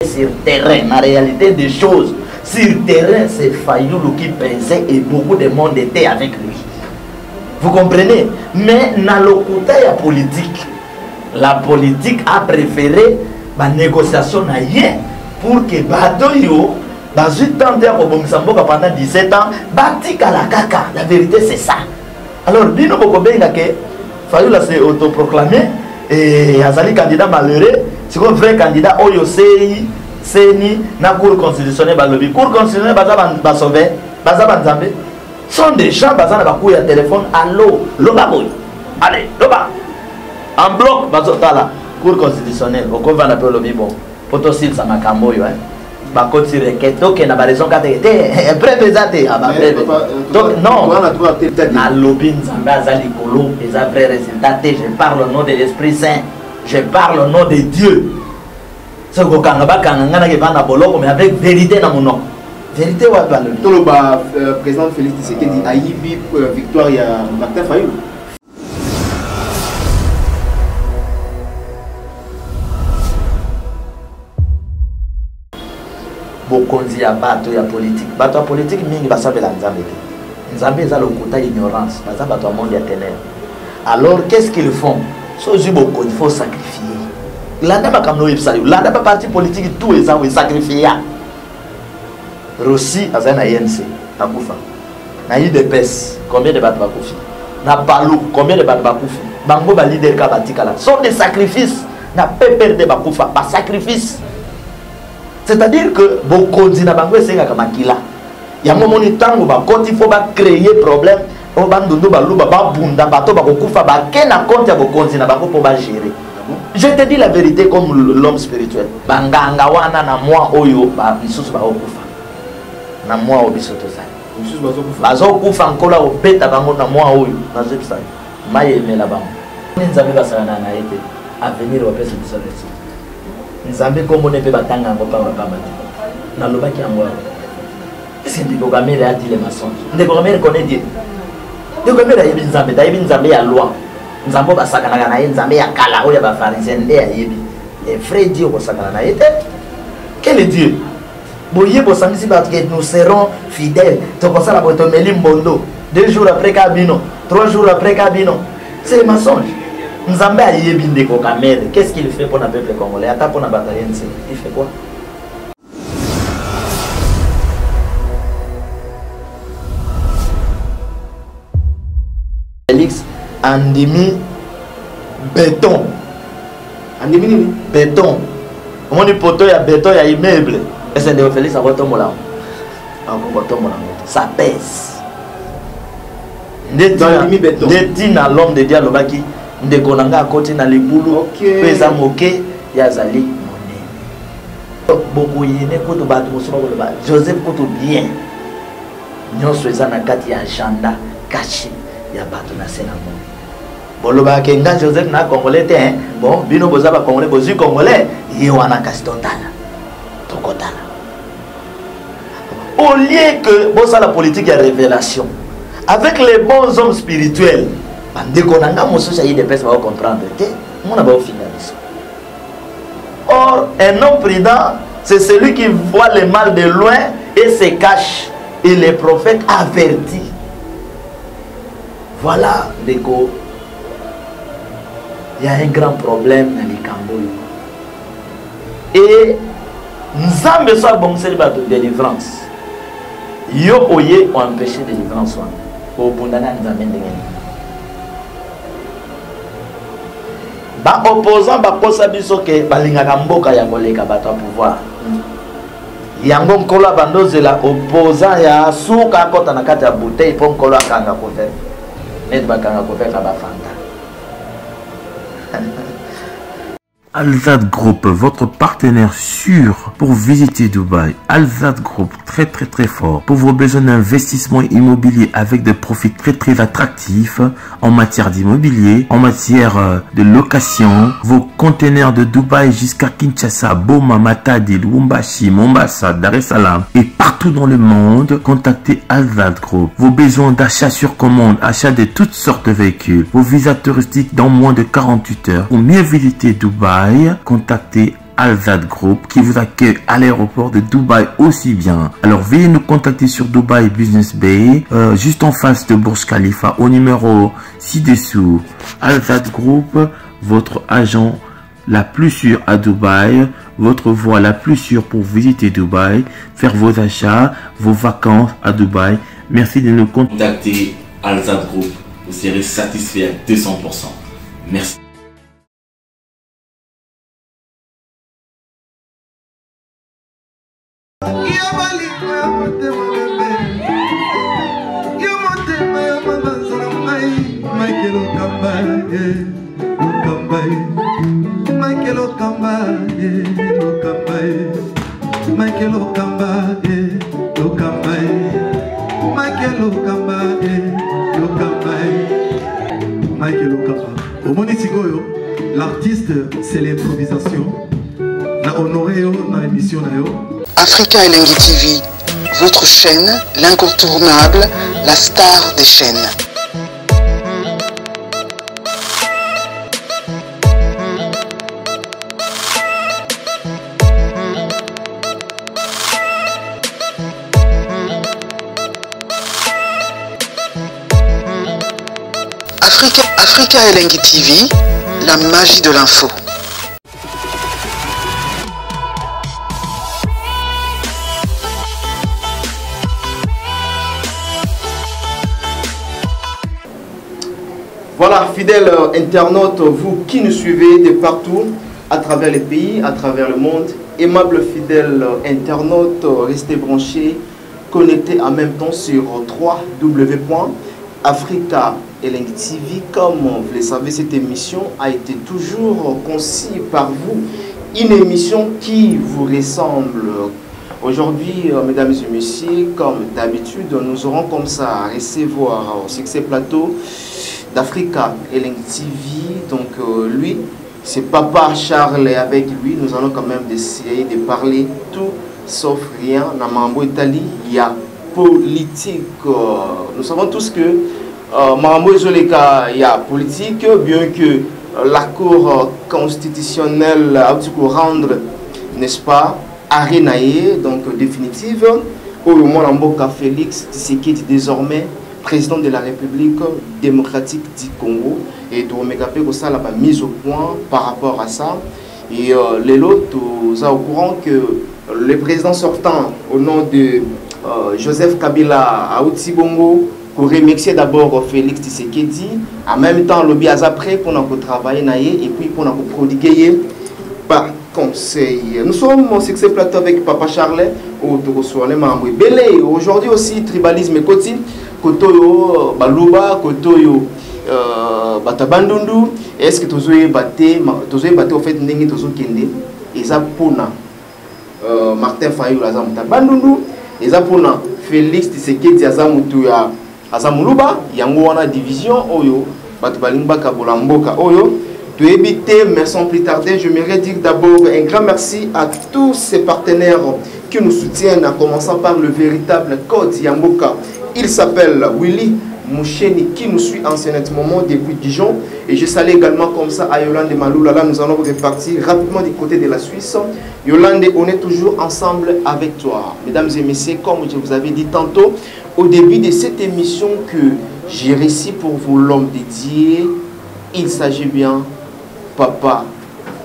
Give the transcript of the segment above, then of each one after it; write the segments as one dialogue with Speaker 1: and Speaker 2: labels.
Speaker 1: sur terrain, la réalité des choses. Sur terrain, c'est Fayoulou qui pensait et beaucoup de monde était avec lui. Vous comprenez? Mais dans le côté politique, la politique a préféré la négociation pour que Badoyo, dans une tente pendant 17 ans, bâti à la caca. La vérité, c'est ça. Alors, Bino Bokobenga que Fayoulou s'est autoproclamé et Azali candidat malheureux, c'est un vrai candidat Oyo Sei, Seni, na cour constitutionnelle balobi. Cour constitutionnelle ba sauver, baza banzambe. Sont des gens basant na couille à téléphone, allô, loba boy. Allez, loba. En bloc bazotala cour constitutionnelle, au va na lobi bon. Potosil sa makambo yo hein. Ba koti requête donc na ba raison ka te présenté à ba donc non. Na lobi nzambe azali kolo, les vrais résultats, je parle au nom de l'Esprit Saint. Je parle au nom de Dieu. Ce que mais avec vérité dans mon nom. Vérité ou pas
Speaker 2: le président Félix Tshisekedi a eu victoire il y a Martin Fayoulou.
Speaker 1: Bokonzi ya bato ya politique. Bato ya politique mingi basabela nzambe te. Nzambe eza le côté ignorance, baza bato monde ya ténèbres. Alors qu'est-ce qu'ils font? Il faut sacrifier. Là, il parti politique, tout est sacrifié. Rossi, à INC, à Koufa. Na IDPS, combien de bateaux Bakoufi? Na Palou, combien de bateaux Bakoufi? Bango ba leader Kabatikala. Sont des sacrifices. Na peur de Bakoufa, pas sacrifice. C'est-à-dire que Bokonzi na Bango c'est un Makila. Il y a un moment où il faut créer problème. Je te dis la vérité comme l'homme spirituel. Banganga wana na moi oyo ba misusu ba okufa. Na moi obisoto sa. Misusu bazo kufa nkola obeta bango na moi oyo na zepsa. Maye mela bango. Nzambe basana na ete avenir wa pesa bisolesi. Nzambe kombo ne pe batanga ngo pa ba na lobaki yango. Est-ce que ndiko kamera a dit les mensonges? Ndiko kamera connaît Dieu. Ndiko kamera yebi nzambe, da yebi nzambe ya loi. Nzambe basakana na ye nzambe ya kala oya ba pharisien nde ya yebi. Et frère Dieu basakana na yete. Quel est Dieu? Boye bosangisi ba que nous serons fidèles. To kosala boto meli mbondo. 2 jours après Kabino, 3 jours après Kabino. C'est le mensonge. Nzambe a yebi ndiko kamera. Qu'est-ce qu'il fait pour le peuple congolais? Ata pour na bataille nse. Il fait quoi? Félix Andimi béton.
Speaker 2: Andimi
Speaker 1: béton. On dit poteau, il y a béton, il y a immeuble. Et c'est de Félix à votre moulin. Ça pèse. Ndeti na l'homme de Dialobaki. Ndekonanga à côté na les boulots. Pesa moqué, yazali monnaie. Beaucoup yéné koto batu musuma koto ba. Joseph koto bien. Nyonso eza na kati ya agenda caché. Ya bato na senamo. Boloba kenga Joseph na congolais te hein. Bon, bino boza ba congolais bozu congolais, ye wana kastotala. Tokotala. Au lieu que bosa la politique ya révélation avec les bons hommes spirituels, bandeko nanga mosusa yi de personnes va comprendre te, mona ba finaliser. Or, un homme prudent, c'est celui qui voit le mal de loin et se cache. Et les prophètes avertis. Voilà, Deko. Il y a un grand problème dans les Cambodge. Et nous avons besoin de délivrance. Yo oye ont empêché de délivrance. Au Bundana nous amène de gagner. Ba opposant ba kosa biso ke balingaka mboka ya koleka bato pouvoir. Yango nkolo bandoze la opposant ya suka kota na kati ya bouteille po nkolo akanga ko faire. Net bakanga ko faire ba fanta.
Speaker 3: Alzad Group, votre partenaire sûr pour visiter Dubaï. Alzad Group, très fort pour vos besoins d'investissement immobilier avec des profits très attractifs en matière d'immobilier, en matière de location. Vos conteneurs de Dubaï jusqu'à Kinshasa, Boma, Matadi, Lubumbashi, Mombasa, Dar es Salaam et partout dans le monde, contactez Alzad Group. Vos besoins d'achat sur commande, achat de toutes sortes de véhicules, vos visas touristiques dans moins de 48 heures. Pour mieux visiter Dubaï, contactez Alzad Group qui vous accueille à l'aéroport de Dubaï aussi bien. Alors veuillez nous contacter sur Dubaï Business Bay, juste en face de Burj Khalifa au numéro ci-dessous. Alzad Group, votre agent la plus sûre à Dubaï, votre voie la plus sûre pour visiter Dubaï, faire vos achats, vos vacances à Dubaï. Merci de nous contacter. Alzad Group, vous serez satisfait à 200%. Merci.
Speaker 4: L'artiste, c'est l'improvisation. La honoré dans l'émission.
Speaker 5: Africa Elengi TV, votre chaîne, l'incontournable, la star des chaînes. Africa Elengi TV, la magie de l'info.
Speaker 2: Voilà, fidèles internautes, vous qui nous suivez de partout, à travers les pays, à travers le monde, aimables fidèles internautes, restez branchés, connectés en même temps sur www.africa Elengi TV. Comme vous le savez, cette émission a été toujours conçue par vous, une émission qui vous ressemble. Aujourd'hui, mesdames et messieurs, comme d'habitude, nous aurons comme ça à recevoir au succès plateau d'Africa Elengi TV. Donc lui, c'est Papa Charles, et avec lui, nous allons quand même essayer de parler tout sauf rien. Dans Mambo Italie, il y a politique. Nous savons tous que Mambo Zoleka, il y a politique, bien que la Cour constitutionnelle a dû rendre, n'est-ce pas, arénaïe, donc définitive. Au Mboka Félix Tshisekedi, désormais président de la République démocratique du Congo, et tout ça la mise au point par rapport à ça. Et les autres, nous sommes au courant que le président sortant au nom de Joseph Kabila à Outsibongo pour remercier d'abord Félix Tshisekedi, en même temps lobby après pour nous travailler et puis pour nous prodiguer par conseil. Nous sommes au succès plateau avec Papa Charles au les membres belé. Aujourd'hui aussi tribalisme côté Kotoyo Baluba Kotoyo Batabandundu. Est-ce que tozoé baté au fait ndenge tozo kende eza pona Martin Fayulu azamuta Bandundu eza pona Félix Tshisekedi azamutu ya azamuluba yango wana division oyo batu balinga kabola mboka oyo to éviter. Mais sans plus tarder, je m'aimerais dire d'abord un grand merci à tous ces partenaires qui nous soutiennent, en commençant par le véritable code Yamboka. Il s'appelle Willy Moucheni qui nous suit en ce moment depuis Dijon. Et je salue également comme ça à Yolande Maloula. Là, nous allons repartir rapidement du côté de la Suisse. Yolande, on est toujours ensemble avec toi. Mesdames et messieurs, comme je vous avais dit tantôt, au début de cette émission que j'ai réussi pour vous l'homme dédié, il s'agit bien Papa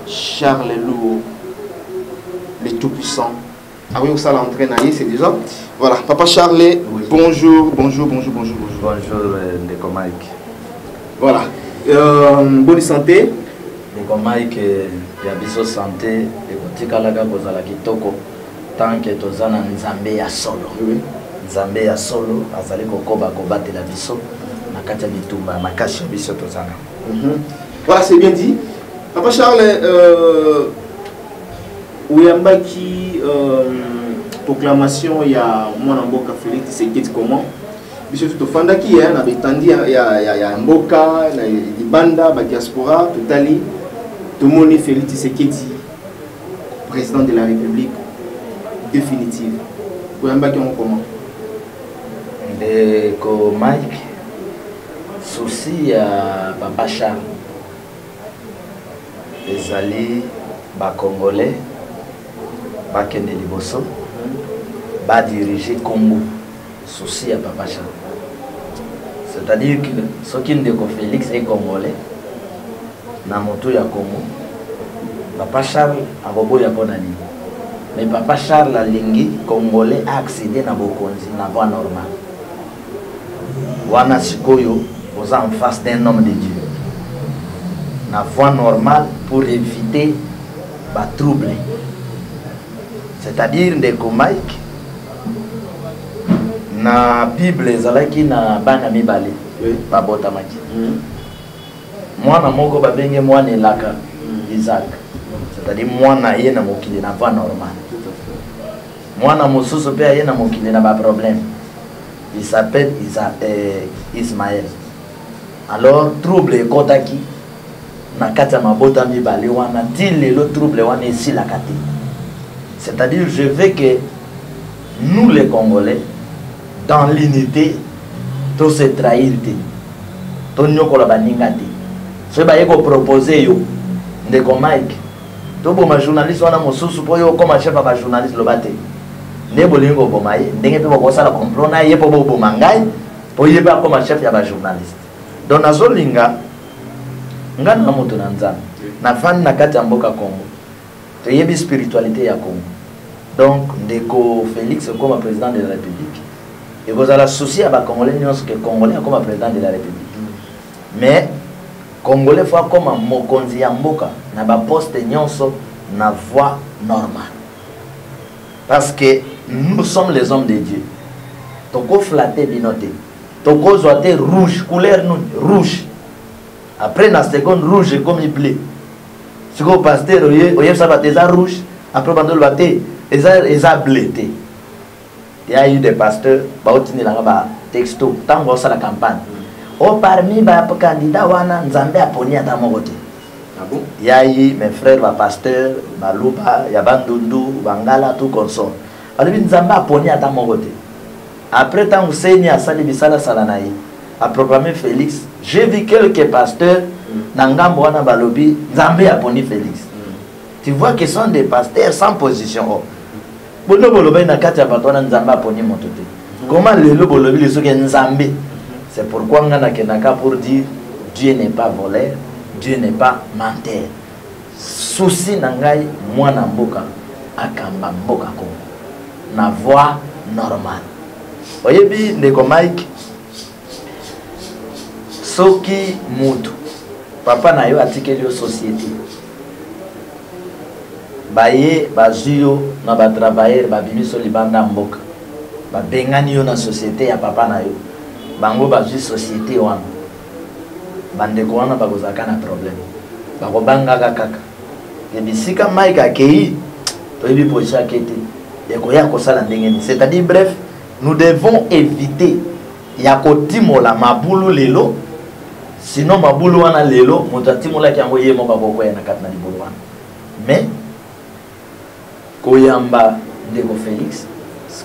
Speaker 2: Charles Lourd, le Tout-Puissant. Ah oui, ça l'entraîne, c'est déjà. Voilà, Papa Charles, oui. Bonjour. Bonjour,
Speaker 1: Ndeko Mike.
Speaker 2: Voilà, bonne santé.
Speaker 1: Ndeko Mike, il y a biso santé, et quand tu as la gabozala kitoko, tant que tu as un Nzambe ya solo.
Speaker 2: Oui.
Speaker 1: Nzambe ya solo, azali kokoba kobate la biso, nakati ya bitumba, makashi biso tozana.
Speaker 2: Voilà, c'est bien dit. Papa Charles, Ouyambaki, proclamation, il y a Mboka Félix Tshisekedi comment? Monsieur Tutofandaki, on avait tendu, il y a Mboka, il y a Banda, la diaspora, tout ali, tout le monde Félix Tshisekedi, président de la République définitive. Ouyambaki, on comment?
Speaker 1: Ndeko Mike, souci à Papa Charles. Ezali ba Congolais ba kende liboso ba diriger Congo souci à Papa Charles. C'est-à-dire que ce qui ne Félix est congolais na moto ya Congo Papa Charles a bobo ya bonani. Mais Papa Charles a lingi congolais a accédé na bokonzi na voie normale. Wana sikoyo aux en face d'un homme de Dieu. Na voie normale pour éviter ba trouble. C'est-à-dire ndeko Mike na Bible ezalaki na bana mibale ba botamaki. Mwana moko babenge mwana elaka Isaac. C'est-à-dire mwana ye na mokili na voie normale. Mwana mosusu pe ye na mokili na ba problème. Il s'appelle Ismaël. Alors trouble ekotaki na kati ya mabota mibale wana ti lelo trouble wana esi la kati. C'est-à-dire je veux que nous les Congolais dans l'unité to se trahir te. To nyokola baninga te. So ba yeko proposer yo ndeko Mike. To bo ma journaliste wana mosusu po yo comme chef ba journaliste lo bate. Ne bolingo bomaye ndenge pe boko sala comprendre na ye po bo mangai po ye ba comme chef ya ba journaliste. Donc nazolinga ngana na moto na nzambe na fan na kati ya mboka Congo. To yebi spiritualité ya Congo. Donc ndeko Félix comme président de la République et vous allez associer à ba Congolais nyonso que Congolais comme président de la République. Mais Congolais fois comme mokonzi ya mboka na ba poste nyonso na voie normale. Parce que nous sommes les hommes de Dieu. Toko flatter binote. Toko zoate rouge, couleur nous rouge. Après la seconde rouge comme il plaît. Si vous pasteur oye ça va déjà rouge, après bandol baté, eza blété. Il y a eu des pasteurs ba otini la ba texto tango ça la campagne. Oh parmi ba candidat wana Nzambe aponi ata mokote.
Speaker 2: Ah bon?
Speaker 1: Il y a eu mes frères ba pasteurs, Baluba, ya Bandundu, Bangala tout consort. Alors Nzambe aponi ata mokote. Après tant que Seigne a sali bisala salanaï a proclamé Félix, j'ai vu quelques pasteurs nangambo wana balobi Nzambe aponi Félix. Tu vois que sont des pasteurs sans position. Bono boloba na kati ya batona Nzambe aponi motote. Comment le bolobi les soki Nzambe? C'est pourquoi on a kenaka pour dire Dieu n'est pas voleur, Dieu n'est pas menteur. Souci nangai mwana mboka akamba mboka ko na voie normale. Oyebi ndeko Mike soki mutu papa na yo atikeli yo société baye bazuyo na ba travailler ba bimiso libanda mboka ba bengani yo na société ya papa na yo bango bazui société wana bandeko wana bakozaka na problème bakobangaka kaka ebisika Mike akei toyebi position akete ekoya kosala ndenge. C'est-à-dire bref nous devons éviter ya kotimola mabulu lelo sinon mabulu wana lelo motatimola kiango ye mo baboko ya na kati na libulu wana. Mais koyamba ndeko Félix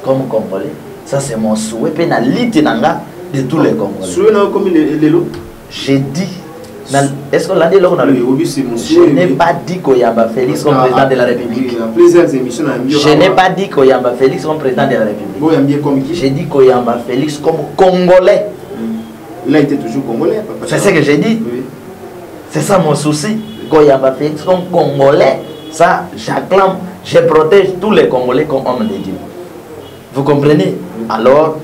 Speaker 1: comme Congolais ça c'est mon souhait pe na liti nanga de tous les Congolais.
Speaker 2: Souhait na comme lelo
Speaker 1: j'ai dit est-ce qu'on l'a dit là on a je n'ai pas dit koyamba Félix comme président de la République.
Speaker 2: Plusieurs émissions
Speaker 1: je n'ai pas dit koyamba Félix comme président de la République. J'ai dit koyamba Félix comme Congolais.
Speaker 2: Il a été toujours Congolais.
Speaker 1: C'est ce que j'ai dit. Oui. C'est ça mon souci. Koyamba Félix comme Congolais, ça j'acclame, je protège tous les Congolais comme hommes de Dieu. Vous comprenez? Alors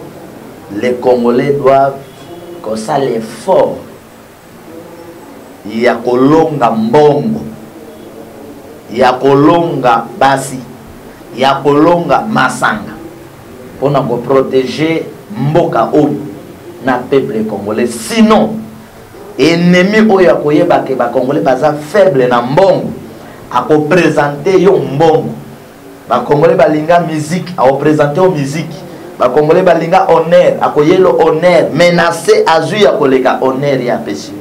Speaker 1: les Congolais doivent comme ça l'effort. Ya kolonga mbongo, ya kolonga basi, ya kolonga masanga pour nous protéger mboka oyo na peuple congolais. Sinon ennemi oyo akoyeba ke ba congolais baza faible na mbongo ako présenter yo mbongo. Ba congolais balinga musique ako présenter yo musique. Ba congolais balinga honneur akoyelo honneur menacer azui ya koleka honneur ya péché.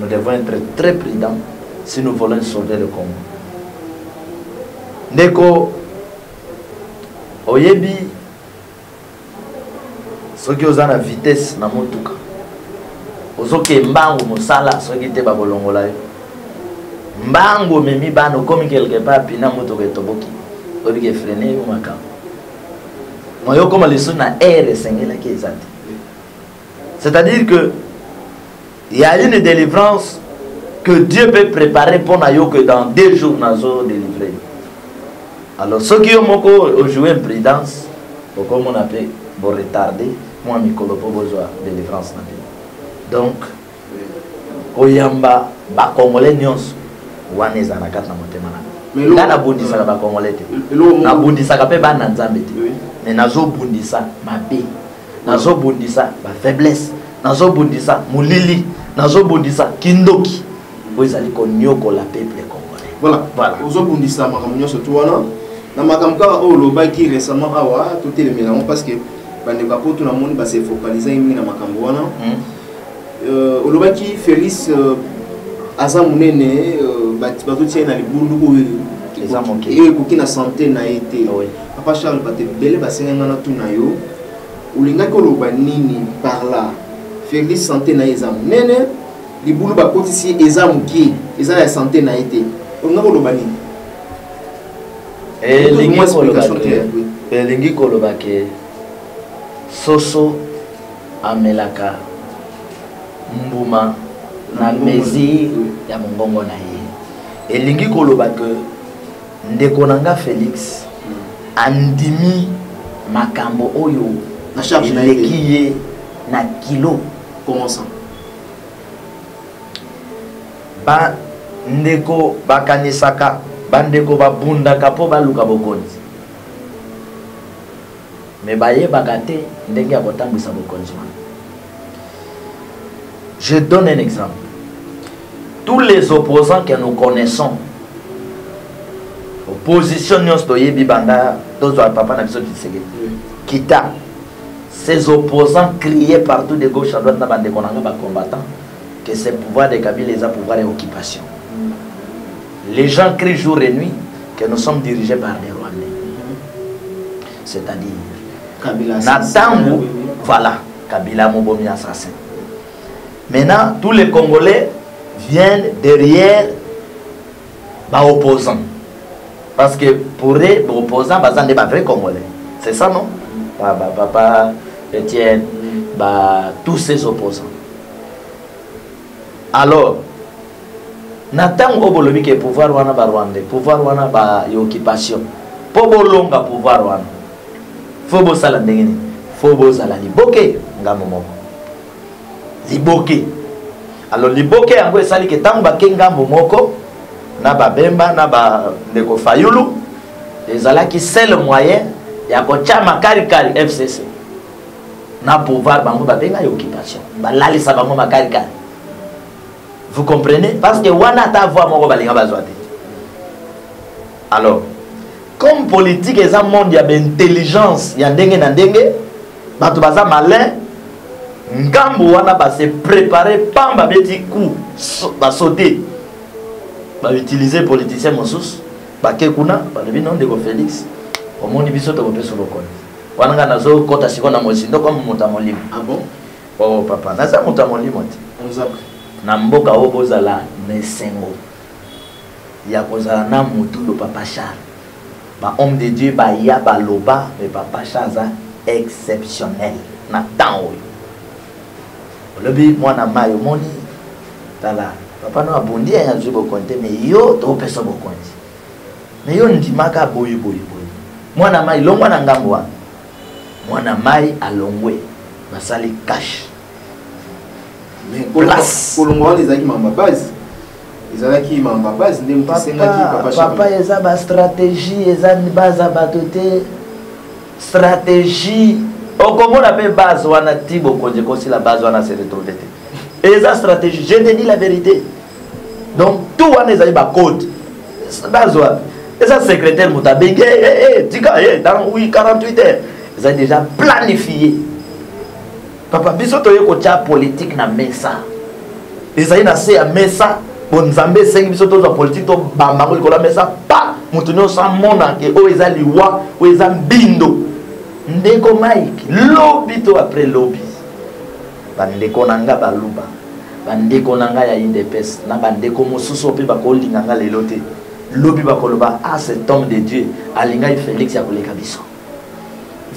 Speaker 1: Nous devons être très prudents si nous voulons sauver le Congo. Ndeko oyebi soki oza na vitesse na motuka ozoke mbangu mosala soki te babolongola yo mbango memi bano comme quelque part pina moto ke toboki obi ke freiner au makam moyo comme les sons na air sengela ki ezati. C'est-à-dire que il y a une délivrance que Dieu peut préparer pour nayo que dans 2 jours nazo délivrer. Alors ceux qui ont joué en prudence, comme on appelle, vont retarder, moi mi kolopo besoin de délivrance na vie. Donc koyamba ba congolais nyonso wana ezana kata na motema na. Nga na bundisa ba congolais te. Na bundisa ka pe ba na nzambe te. Mais nazo bundisa mabe. Nazo bundisa ba faiblesse. Nazo bundisa mulili. Nazo bundisa kindoki. Vous allez connaître la peuple congolais.
Speaker 2: Voilà. Voilà. Nazo bundisa makamnyo surtout wana. Na makamka o lobaki récemment awa tout est le mélange parce que bande ba poto na monde ba se focaliser mingi na makambo wana. O lobaki Félix aza munene bato tia na libundu ko et na santé na été. Papa Charles bate belé ba senga na tuna yo. Ulinga ko loba nini par là. Félix santé na eza munene libundu ba kotisi eza muki eza la santé na été. Ulinga ko loba nini.
Speaker 1: Elingi koloba ke soso amelaka mbuma na mezi ya mongongo na ye. Elingi koloba ke ndeko nanga Félix andimi makambo oyo
Speaker 2: na charge na
Speaker 1: ye na kilo.
Speaker 2: Comment ça?
Speaker 1: Ba ndeko bakanisaka bandeko babundaka po baluka bokonzi. Mais baye bagate ndenge akotambisa bokonzi. Je donne un exemple. Tous les opposants que nous connaissons, opposition Nyostoyebi Banda, papa na biso Tshisekedi, Kita, ces opposants criaient partout de gauche à droite na bande konanga ba combattants que c'est pouvoir de Kabila les pouvoir et occupation. Les gens crient jour et nuit que nous sommes dirigés par les Rwandais. C'est-à-dire
Speaker 2: Kabila
Speaker 1: Natangu, voilà, Kabila Mobomi assassin. Maintenant, tous les Congolais viennent derrière les opposants. Parce que pour les opposants, ils sont des vrais Congolais. C'est ça, non? Papa, Etienne, tous ces opposants. Alors, Nathan Obolobi que pouvoir wana ba Rwanda, pouvoir wana ba occupation. Po bolonga pouvoir wana. Fo bo sala ndengeni, fo bo sala liboke ngamo moko. Liboke. Alors liboke yango esali ke tango ba kengambo moko na ba bemba na ba ndeko fayulu. Ezalaki seul moyen ya ko chama kari FCC. Na pouvoir bango ba benga occupation. Ba lalisa bango makari kari. Vous comprenez? Parce que wana ta voix moko balinga bazwate. Alors, comme politique est un monde, il y a intelligence, il y a ndenge na ndenge, bato baza malin, ngambo wana ba se préparer pamba beti coup, ba sauter. Ba utiliser politicien mosus, ba kekuna, ba lebi non de Félix. Au monde biso to bopeso lokon. Wana nga nazo kota sikona mosindo comme mutamolimo.
Speaker 2: Ah bon?
Speaker 1: Oh papa, naza mutamolimo ti.
Speaker 2: On nous apprend.
Speaker 1: Na mboka o bozala mesengo ya kozala na mutu lo papa Charles ba homme de Dieu ba ya ba loba mais papa Charles exceptionnel na temps oyo lobi mwana mayo moni tala papa no abondi ya zubo konte mais yo to pesa bokonzi mais yo ndimaka boyi mwana mai longwa na ngambwa mwana mai alongwe basali cash.
Speaker 2: Mais pour le moment, les amis m'en base. Les amis m'en base.
Speaker 1: Papa, ils ont une stratégie, ils ont une base à batoter. Stratégie. Oh, comment on appelle base? On a dit beaucoup de choses, la base, on a se retrouvé. Et ils ont stratégie. Je te dis la vérité. Donc, tout le monde est allé à code. Base, ils ont secrétaire Moutabing. Dans 48 heures. Ils ont déjà planifié. Papa, biso toye ko tia politique na mesa. Ezali na se ya mesa, bon nzambe sengi biso to za politique to bamba ko la mesa pa mutu no sa mona ke o ezali wa, o ezali bindo. Ndeko Mike, lobby to après lobby. Ba ndeko nanga baluba. bandeko nanga ya IDPS na bandeko mosusu pe bakolinga nga lelo te lobi bakoloba ah cet homme de Dieu alinga Félix ya koleka biso.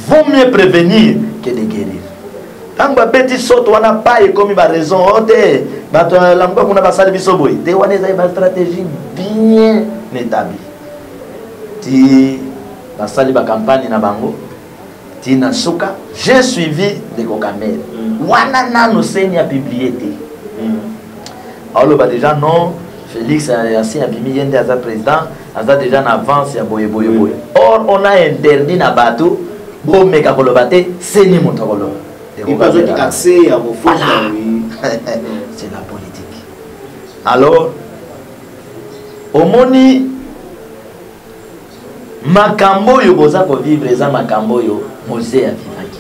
Speaker 1: Vaut mieux prévenir que de guérir. Tant que petit saut wana pas et comme ba raison ote bato lamba kuna basali biso boy te wana za ba stratégie bien établie. Ti basali ba campagne na bango ti na suka j'ai suivi de Kokamel. Wana nanu seni a publié te. Alors bah déjà non Félix a assez abimi yende à président a déjà en avance ya boye boye boye. Or on a interdit na bateau bon meka kolobate seni motokolo.
Speaker 2: Il pas de accès à vos fonds.
Speaker 1: C'est la politique. Alors, au moni, makambo yo boza ko vivre eza makambo yo Mosé a vivaki.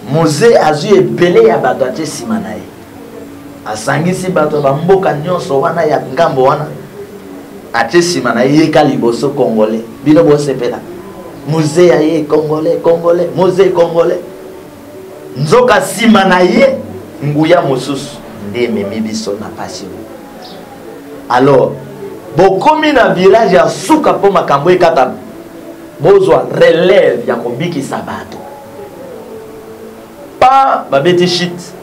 Speaker 1: Mosé a zu ebele ya bato ate sima na ye. Asangisi bato ba mboka nyonso wana ya ngambo wana ate sima na ye ka liboso congolais. Bino bo sepela. Mosé aye congolais, congolais, Mosé congolais. Nzoka sima na ye nguya mosusu nde memi biso na passion. Alors, bokomi na village ya suka po makambo ekata bozwa relève ya kobikisa bato. Pa babeti shit.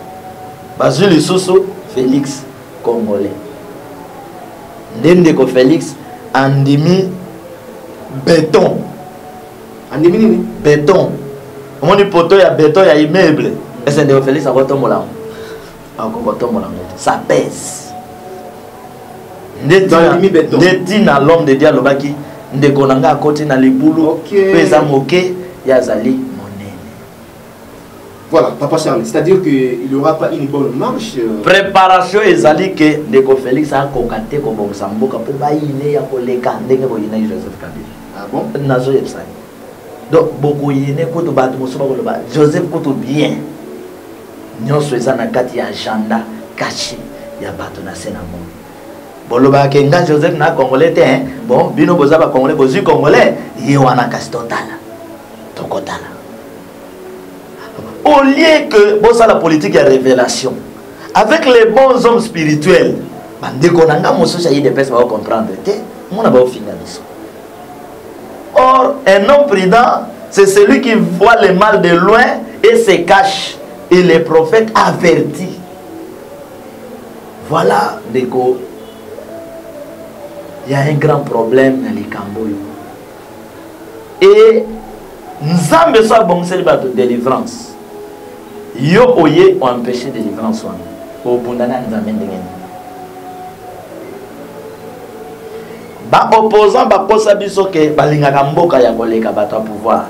Speaker 1: Bazui lisusu Félix congolais. Ndende ko Félix andimi béton.
Speaker 2: Andimi nini?
Speaker 1: Béton. On dit poteau ya béton ya immeuble. Et c'est de Félix à votre moulin. Ça pèse. Netina l'homme de Dieu Lobaki. Ndekonanga à côté na libulu. Pesa moke yazali monene.
Speaker 2: Voilà, Papa Charles. C'est-à-dire qu'il n'y aura pas une bonne marche.
Speaker 1: Préparation ezali que Ndeko Félix a kokate ko bomsamboka po ba ine ya koleka ndenge ko ina Joseph Kabila.
Speaker 2: Ah bon?
Speaker 1: Nazo yepsani. Donc beaucoup yene koto bato mosoba koloba Joseph koto bien. Nyonso eza na kati ya agenda caché ya bato na senamo. Boloba kenga Joseph na congolais te hein. Bon bino boza ba congolais bozi congolais ye wana kasi totala. Tokotala. Au lieu que bosa la politique ya révélation avec les bons hommes spirituels bandeko nanga mosusu ya IDPS va comprendre te mona ba finga biso. Or, un homme prudent, c'est celui qui voit le mal de loin et se cache. Et les prophètes avertis. Voilà, Deko. Il y a un grand problème dans les Camboyo. Et nous avons besoin de délivrance. Yo oye ont empêché de délivrance. Au Bundana nous amène de ba opposant ba kosa biso ke balingaka mboka ya koleka bato a pouvoir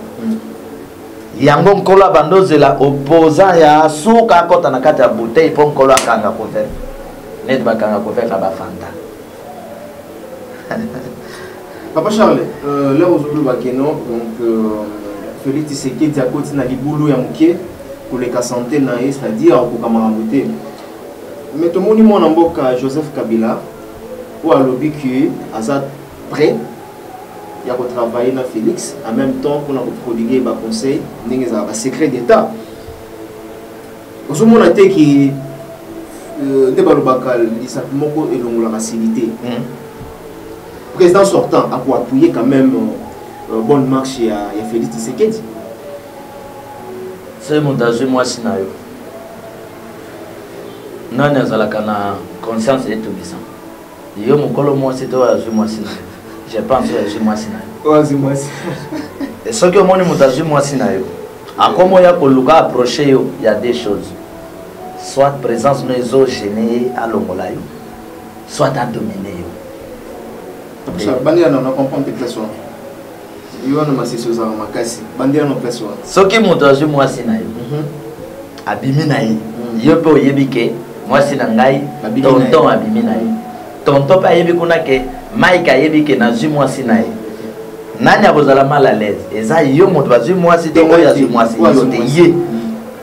Speaker 1: yango nkolo bandozela opposant ya suka kota na kati ya bouteille po nkolo akanga couvert net bakanga couvert ba fanta.
Speaker 2: Papa Charles, là aujourd'hui bakeno donc Félix Tshisekedi a koti na libulu ya muke koleka santé na ye, c'est-à-dire ko kamarabote. Mais tout le monde en mboka Joseph Kabila ou à lobby qui est prêt il y a travailler na Félix en même temps qu'on a prodigué ba conseil n'engeza ba secret d'état aujourd'hui on a été qui débat le bacal Lisa moko et longola facilité président sortant a pour appuyer quand même bonne marche ya Félix Tshisekedi
Speaker 1: c'est mon danger moi sinayo nani azalaka na conscience et tout ça. Yo mukolo moi c'est toi moi sinayo. Je pense que moi sinayo. Et ce que moi ni mutazu moi sinayo. Akomo ya koluka approcher yo, il y a deux choses. Soit présence nous gêner à l'ongolayo, soit à dominer yo.
Speaker 2: Ça bandia na comprendre que ça. Yo na masisi za makasi. Bandia na personne.
Speaker 1: Ce que mutazu moi sinayo. Abimi na yi. Yo pe oyebike moi sinangai tonton abimi na yi. Tonton pa yebi kuna ke Mike ayebi ke na moi sinaye. Nani abozala mal à l'aise. Eza yo moto bazu moi si to oya zu moi si yo te ye.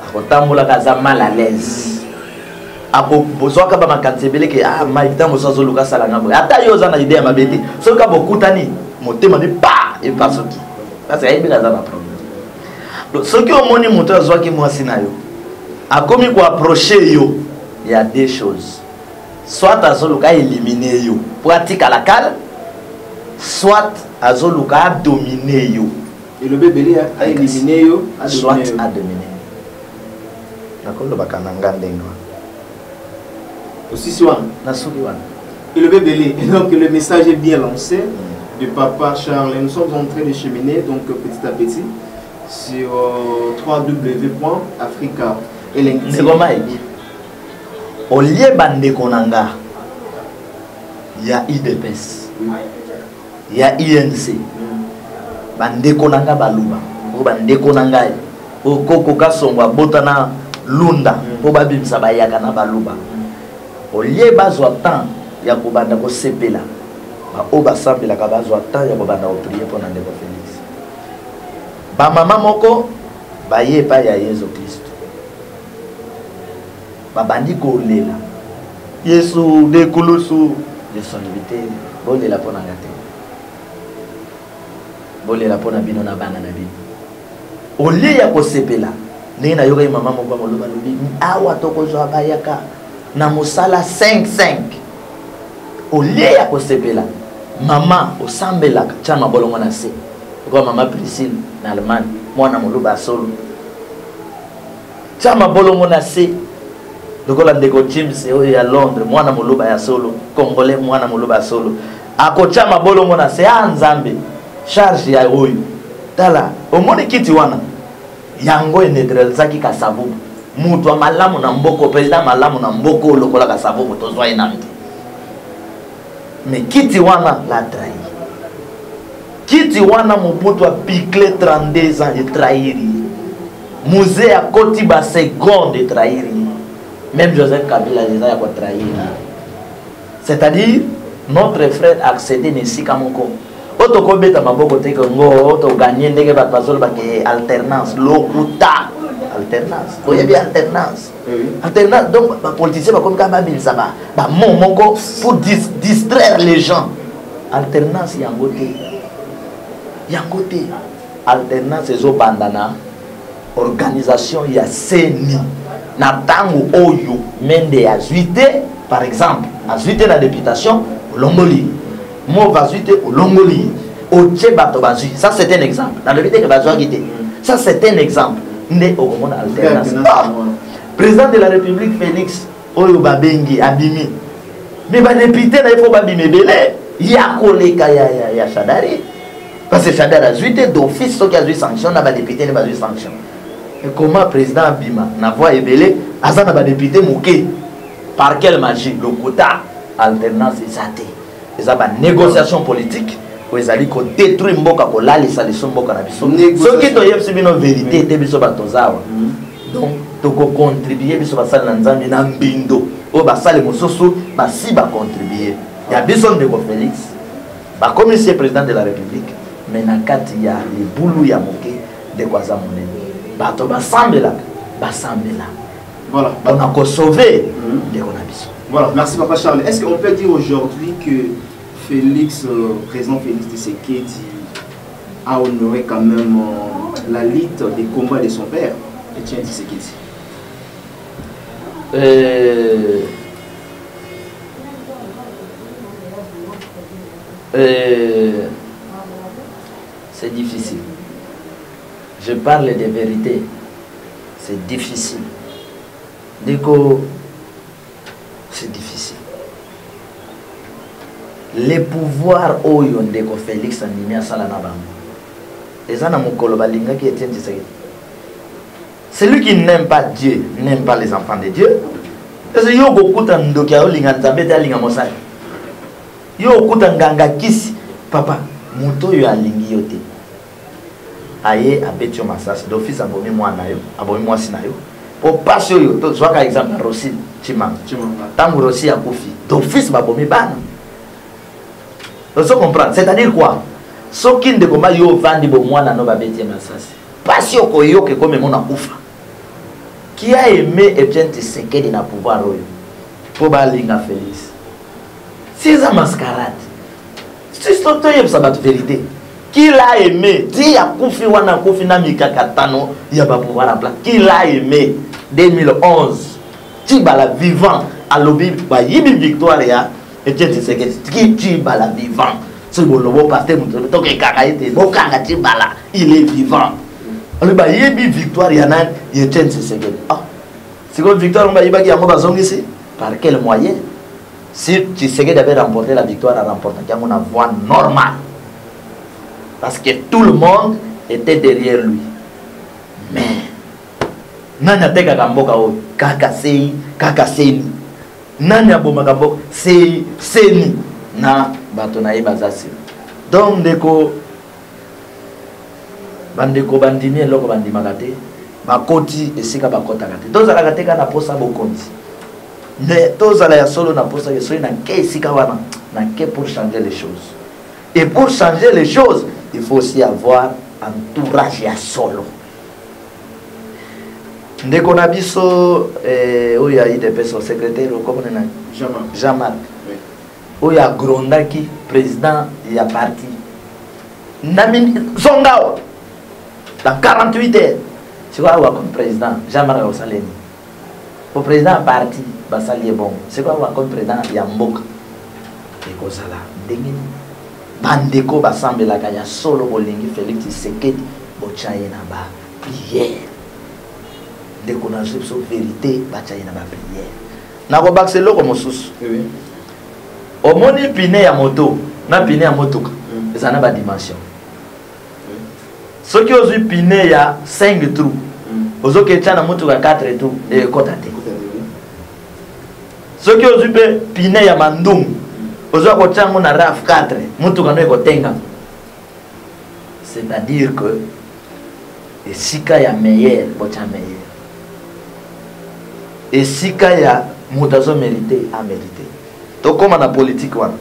Speaker 1: Akotambola kaza mal à l'aise. Ako bozoka ba makantebele ke ah Mike tango sozo luka sala ngabo. Ata yo za na idée mabeti. Soka bokutani motema ni pa et parce que parce que ayebi kaza na problème. Donc ce que omoni moto azwaki moi sinayo. Akomi ko approcher yo. il y a deux choses. Soit Azoluka éliminer yo, pratique à la cale, soit Azoluka dominer yo.
Speaker 2: Et le bébé a éliminé yo,
Speaker 1: soit à dominer. D'accord, le bakananga ndengwa.
Speaker 2: Aussi soit. Et le bébé, donc le message est bien lancé de Papa Charles. Nous sommes en train de cheminer donc petit à petit sur www.africa
Speaker 1: LNGTV. Au lieu de Konanga, il y a IDPS, il y a INC. Bande Konanga baluba, ou bande Konanga, ou Koko Kasongwa botana lunda, ou babim sabayaka na baluba. Au lieu bazwa temps ya kobanda ko sepela, ba o basambela ka bazwa temps ya kobanda o prier pour Ndeko Félix. Ba mama moko ba ye pa ya Yesu Kristo. Babandi kolela Yesu de kulusu de solivité bole la pona ngate bole la pona bino na bana na bino oli ya kosepela ndenge na yoka mama moko moloba lobi awa tokozwa bayaka na mosala 5-5 oli ya kosepela mama osambelaka chama bolongo na se kwa mama Priscille na Allemagne mwana moloba solo chama bolongo na se. Donc on a des coachings c'est à Londres, moi na moloba ya solo, congolais moi na moloba solo. Akocha mabolo mona c'est Nzambe. Charge ya oyo. Tala, omoni kiti wana. Yango enedrelzaki kasabubu. Mutu malamu na mboko president malamu na mboko lokola kasabubu tozwa inamite. Mais kiti wana la trahi. Kiti wana Mobutu a piqué 32 ans de trahiri. Musée a koti ba seconde de trahiri. Même Joseph Kabila les a trahir. C'est-à-dire, notre frère a accédé ici comme on Otoko beta maboko teke ngo oto gagner ndenge ba pasol ba ke alternance lokuta alternance. Voyez bien alternance. Alternance donc les politiciens ba comme ba bilisa ba moko pour distraire les gens. Alternance yangote. Yangote. Alternance ezo bandana organisation ya seni. Na tango oyo mende azuite par exemple azuite la députation au Longoli mo azuite au Longoli au Tchebato bazui ça c'est un exemple dans le vite que bazui guité ça c'est un exemple né au monde alternance président de la République Félix oyo babengi abimi mais ba député na il faut babime belé ya koleka ya Shadari parce que Shadari azuite d'office so qui azuite sanction na ba député na bazui sanction. Et comment le président Abima n'a voix ébélé, Azana va député Mouké. Par quelle magie? Le quota alternance est athée. Ils ont une négociation politique où ils allaient détruire Mboka pour l'aller ça les sont Mboka na biso. Ce qui doit être une vérité était biso batozawa. Donc tu peux contribuer biso basal nanzami na mbindo. O basal mososo basi ba contribuer. Il y a besoin de Félix. Ba comme monsieur président de la République, mais na kati ya les boulou ya Mouké de Kwaza Monene. Voilà. On a sauvé les Konabis.
Speaker 2: Voilà, merci Papa Charles. Est-ce qu'on peut dire aujourd'hui que Félix, président Félix Tshisekedi, a honoré quand même la lutte des combats de son père, Etienne Tshisekedi?
Speaker 1: C'est difficile. Je parle de vérité. C'est difficile. Déco, c'est difficile. Les pouvoirs oyo ndeko Félix animé à Salanabam. Les anamokolo balinga qui Etienne Tshisekedi. Celui qui n'aime pas Dieu, n'aime pas les enfants de Dieu. Parce que yo gokuta ndokia olinga nzambe ta linga mosali. Yo okuta nganga kisi papa moto yo alingi yote. Aye abetio masasi d'office abomi mwana yo abomi mwasi na yo pour passer yo to zwaka exemple Rossi Chimanga tangu Rossi akufi d'office babomi bana. Vous comprenez, c'est-à-dire quoi? Ce qui ne combat yo vandi bo mwana no babeti masasi passion ko yo ke comme mon akufa qui a aimé Etienne Tshisekedi na pouvoir oyo pour balinga Félix c'est un mascarade c'est ça la vérité. Qui l'a aimé? Dit à Koufi wana Koufi na Mika Katano, il y a pas pouvoir à plat. Qui l'a aimé? 2011, Tibala vivant à l'objet bah yibi victoire ya et Tibala vivant c'est bon le beau pasteur donc kakaïté bon kanga Tibala il est vivant alors bah yibi victoire ya nan il tient ce secret ah c'est quoi victoire on va yiba qui a bazongi ici par quel moyen si Tshisekedi avait remporté la victoire à remporter qu'il y a une voie normale parce que tout le monde était derrière lui mais nani ateka kamboka o kaka sei nani abomaka mboka sei seni na bato na ye bazasi donc ndeko bandeko bandimi eloko bandimaka te bakoti esika bakotaka te tozalaka te kaka na posa bokonzi mais tozala ya solo na posa ya solo na ke esika wana na ke pour changer les choses et pour changer les choses il faut aussi avoir entourage ya solo ndeko na biso oyo aide son secrétaire comme na Jean-Marc oyo agrondaki président ya parti nami zongao dans 48 heures c'est quoi comme président Jean-Marc Osaleni au président parti basali bon c'est quoi comme président ya mboka ekozala ndenge bandeko basambelaka ya solo bolingi Félix Tshisekedi bochaye na ba prière de connaître sa vérité bachaye na ba prière na ko baxelo ko mosusu au moni pine ya moto na pine ya motoka ezana ba dimension ce qui ozu pine ya 5 trous ozo ke tana motoka 4 trous de kota te ce qui ozu pe pine ya mandum ozo ko tsango na RAF 4 motoka no ekotenga c'est-à-dire que et sika ya meilleur bocha meilleur et sika ya mutazo mérité à mériter to comme na politique wana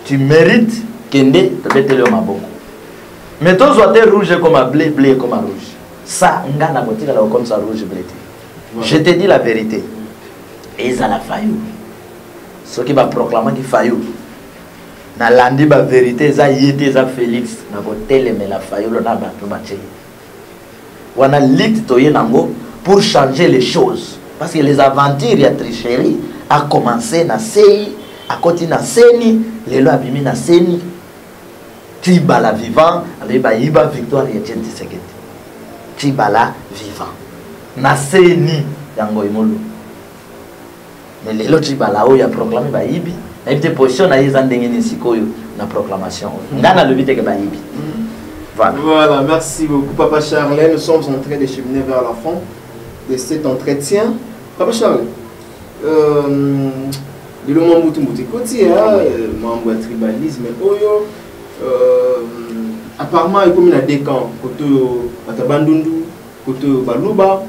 Speaker 1: tu mérites kende tabetele o maboko mais to soit rouge comme à blé blé comme à rouge ça ngana botika la comme ça rouge blé je te dis la vérité et ça la faillou ce qui va proclamer qui faillou na landi ba vérité za yete za Félix na ko teleme la faillou na ba to bache wana lit toye nango pour changer les choses parce que les aventures ya tricherie a commencé na sei a continué na seni lelo abimi na seni Tibala vivant ale ba yiba victoire ya Tshisekedi Tibala vivant na seni yango imolo mais lelo Tibala o ya proclamer ba yibi na ibite position na yeza ndenge ni sikoyo na proclamation ngana le bite ke ba yibi.
Speaker 2: Voilà, merci beaucoup Papa Charles. Nous sommes en train de cheminer vers la fin de cet entretien. Papa Charles, le moment où tu es membre du tribalisme, apparemment il y a comme des camps, côté Batabandundu, côté Baluba,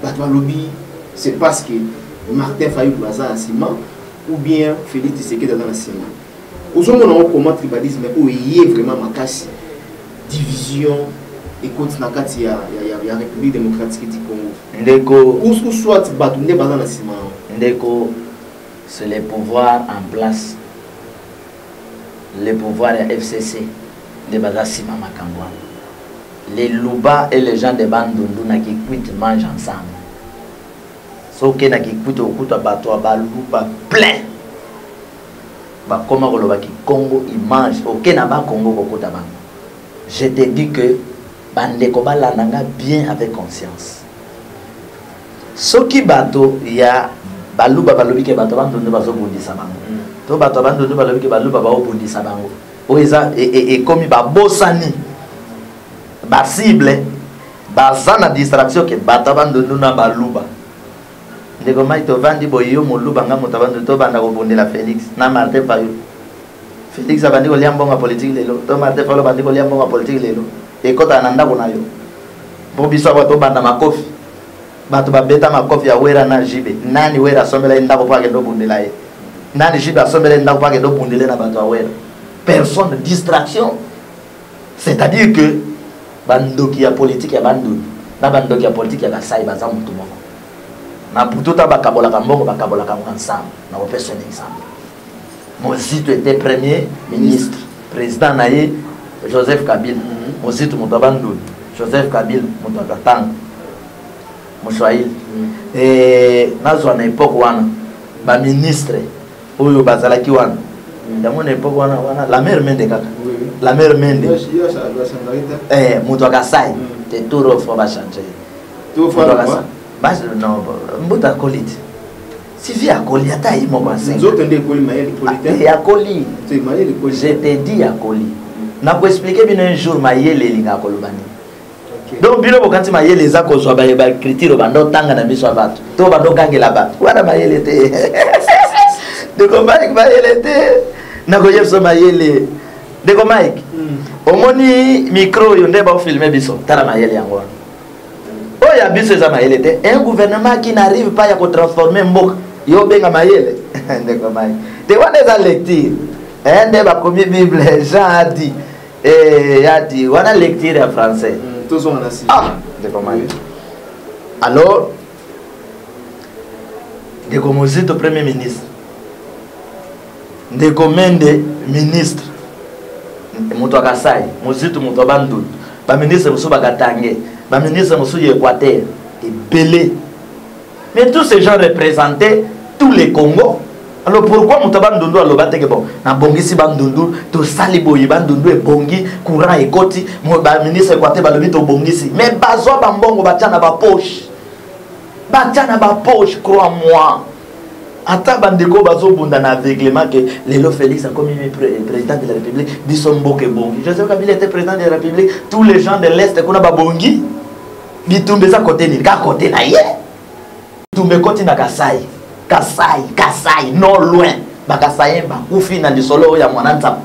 Speaker 2: Batbalobi, c'est parce que Martin Fayou Baza à Sima ou bien Félix Tshisekedi dans la Sima. Aujourd'hui, on a comment tribalisme où il y a vraiment ma casse, division. Écoute, na kati ya République démocratique du Congo.
Speaker 1: Ndeko.
Speaker 2: Ou soit batunde bazana na sima.
Speaker 1: Ndeko, c'est le pouvoir en place. Le pouvoir de FCC de Bazasima Makambwa. Les Luba et les gens de Bandundu na Kikwit mangent ensemble. Sauf que na Kikwit au Kouta Bato Baluba plein. Ba comment koloba ki Congo il mange. Ok na ba Congo Kouta Bango. Je te dis que bandeko balananga bien avec conscience. Soki bato ya baluba balobi ke bato bandundu bazo bundisa bango. To bato bandundu balobi ke baluba ba bundisa bango. Oeza et comme ba bosani ba cible bazana distraction ke bato bandundu na baluba. Ndeko mai to vandi boyo moluba nga motabandu to banda ko bundela Félix na Martin Fayou. Félix abandi ko liambonga politique lelo. To Martin Fayou bandi ko liambonga politique lelo. Et quand on a un bon bisou bato banda makofi bato babeta makofi ya wera na jibe nani wera sombela ndako pa ke do bundela ye nani jibe sombela ndako pa ke do bundela na bato wera personne distraction c'est-à-dire que bandoki ya politique ya bandu na bandoki ya politique ya basai baza mutu moko na pututa bakabola kambongo bakabola kango ensemble na opesa un exemple Mozito était premier ministre président naye Joseph Kabila Mozito Moutabandoun, Joseph Kabila Moutabatan. Moswahili. Et nazwa na époque wana ba ministre oyo bazalaki wana. Dans époque wana la mère Mende kaka. La mère Mende. Mutu akasai. Te turo fo ba changer. Tout fo ba. Bas non, mbuta kolite. Si via koli ata imo ba sen.
Speaker 2: Nzoto nde koli mayele polite.
Speaker 1: Ya koli.
Speaker 2: C'est mayele koli.
Speaker 1: Je te dis ya koli. Na ko expliquer bien un jour mayele linga kolobani. Donc bino bokanti mayele za ko so ba critère bando tanga na miso bato. To bando kangela bato. Wana mayele te. De ko Mike mayele te. Na ko yefso mayele. De ko Mike. Omoni micro yo nde ba filmer biso. Tala mayele yango. Oh ya biso za mayele te. Un gouvernement qui n'arrive pas à transformer mboka. Yo benga mayele. De ko Mike. Te wana za lecture. Nde ba komi Bible Jean a dit. A dit wana lecture en français. Ah, de comment. Alors, de Komozito premier ministre, de Komende ministre, Mouto Kasai, Mozito Mouto Bandou, ba ministre Mousso Bagatangue, ba ministre Mousso Équateur, et Belé. Mais tous ces gens représentaient tous les Congos. Alors pourquoi Moutaban Dundu a l'obate que bon, na bongi si bandundu, to salibo y bandundu et bongi, courant et koti, mon ministre Équateur balobit au bongi si. Mais bazo bambongo batiana ba poche. Batiana ba poche, crois-moi. Ata bandeko bazo bundana aveuglement que Lelo Félix a comme président de la République, Bissombo que bongi. Je sais quand il était président de la République, tous les gens de l'Est qu'on a ba bongi, bitumbe za côté ni, ka côté na ye. Tumbe koti na Kasai. Kasai, non loin. Bakasai, Bakoufi, dans le solo, il y a mon ansam.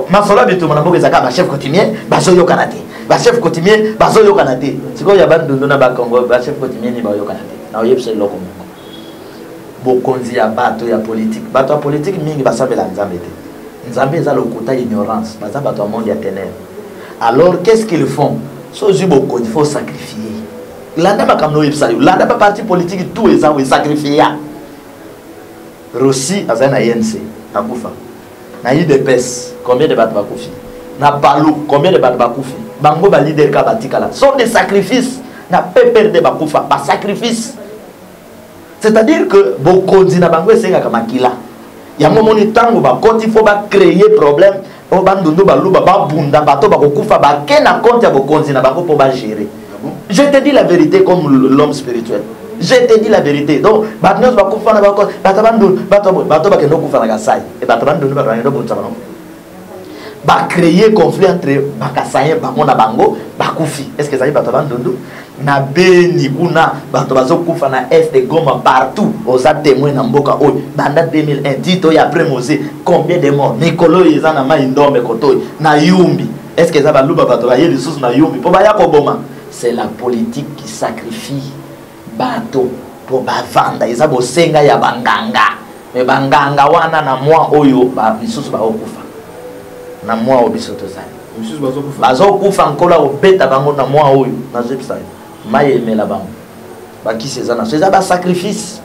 Speaker 1: Ma solo, tu m'as dit que ma chef coutumier, Basoyo Kanate. Ma chef coutumier, Basoyo Kanate. C'est quoi, il y a pas de Congo, ma chef coutumier, ni Bayo Kanate. Non, il y a c'est l'eau comme Bokonzi, à bateau, il y a politique. Bateau politique, mingi, Basabe la Nzambete. Nzambé, ça le côté ignorance. Basabe, bateau monde, il y a ténèbres. Alors, qu'est-ce qu'ils font? Il faut sacrifier. Là, n'a pas parti politique, tout est ça, oui, sacrifier. Rossi a un ANC, à Koufa. Na IDPS, combien de bateaux Bakoufi? Na Palou, combien de bateaux Bakoufi? Bango ba leader Kabatikala. Sont des sacrifices. Na pépère de Bakoufa, pas sacrifice. C'est-à-dire que Bokonzi na Bango c'est comme Makila. Il y a un moment où il faut créer problème. On va nous baluba ba bunda bateau Bakoufa ba kena compte ya Bokonzi na Bango pour gérer. Je te dis la vérité comme l'homme spirituel. Je te dis la vérité. Donc, Batnos va couper na bako, Batabandou, Bato bakeno kufa na Kasai et Batabandou ba rando bontsabano. Ba créer conflit entre Bakasai bango na bango, Bakoufi. Est-ce que ça y Batabandou na beni kuna bato bazo kufa na est de Goma partout aux témoins na mboka oy banda 2001 dito ya après Mosé combien de morts Nikolo izana ma indombe kotoy na Yumbi. Est-ce que ça va luba bato ba yeli sous na Yumbi po ba ya ko boma. C'est la politique qui sacrifie bateau pour bavanda ils ont bosenga ya banganga mais banganga wana na moi oyo ba bisusu ba okufa na moi obisoto zali bisusu bazokufa nkola obeta bango na moi oyo na zepsa maye mela bango ba ki sezana c'est ça ba sacrifice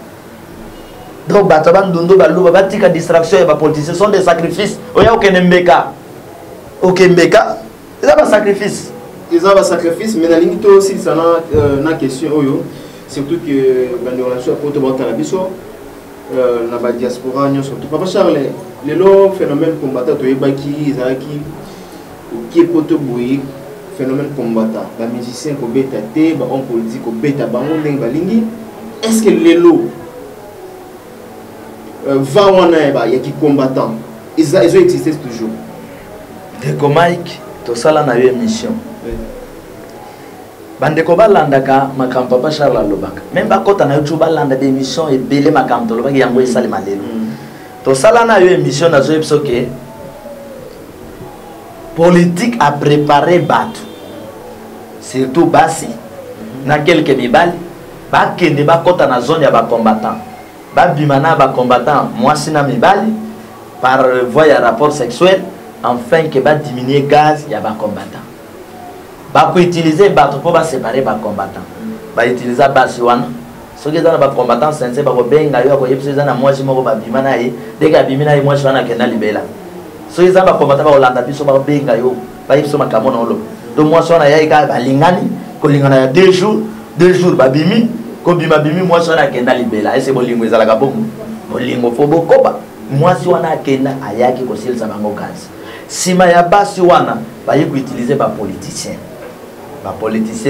Speaker 1: donc bato bandundo ba luba batika distraction et ba politiciens sont des sacrifices oya okembeka c'est ça ba sacrifice
Speaker 2: ils ont un sacrifice mais la limite aussi ça na question oyo. Surtout que dans les relations avec la diaspora, surtout Papa Charles, les phénomènes combattants, qui est phénomène combattant, les musiciens qui ont les hommes politiques qui ont est-ce que les lots qui combattants, ils ont existé toujours?
Speaker 1: De Mike, tout ça là, on a eu une mission. Bandeko balandaka makambo Papa Charles alobaka même bakota na YouTube balanda des émissions et belé makambo lobaki yango esali malelo to sala na yo émission na zo episoke politique a préparé bato surtout basi na quelques mibali bakende bakota na zone ya ba combattant babimana ba combattant mwasi na mibali par voie ya rapport sexuel afin que ba diminuer gaz ya ba combattant. Ba ko utiliser bato pour ba séparer ba combattant. Ba utiliser basi wana. So que dans ba combattant sense ba ko benga yo ko yepse na mwasi moko ba bimana ye. Deka bimina ye mwasi wana kena libela. So que ba combattant ba olanda biso ba benga yo. Ba yepse makamona olo. Do mwasi wana ya ika ba lingani ko lingana ya 2 jours 2 jours babimi ko bima bimi moi sona kenda libela ese bolingo ezalaka bomu bolingo fo bokoba moi si wana kenda ayaki ko silsa bango kazi sima ya basi wana baye ko utiliser ba politicien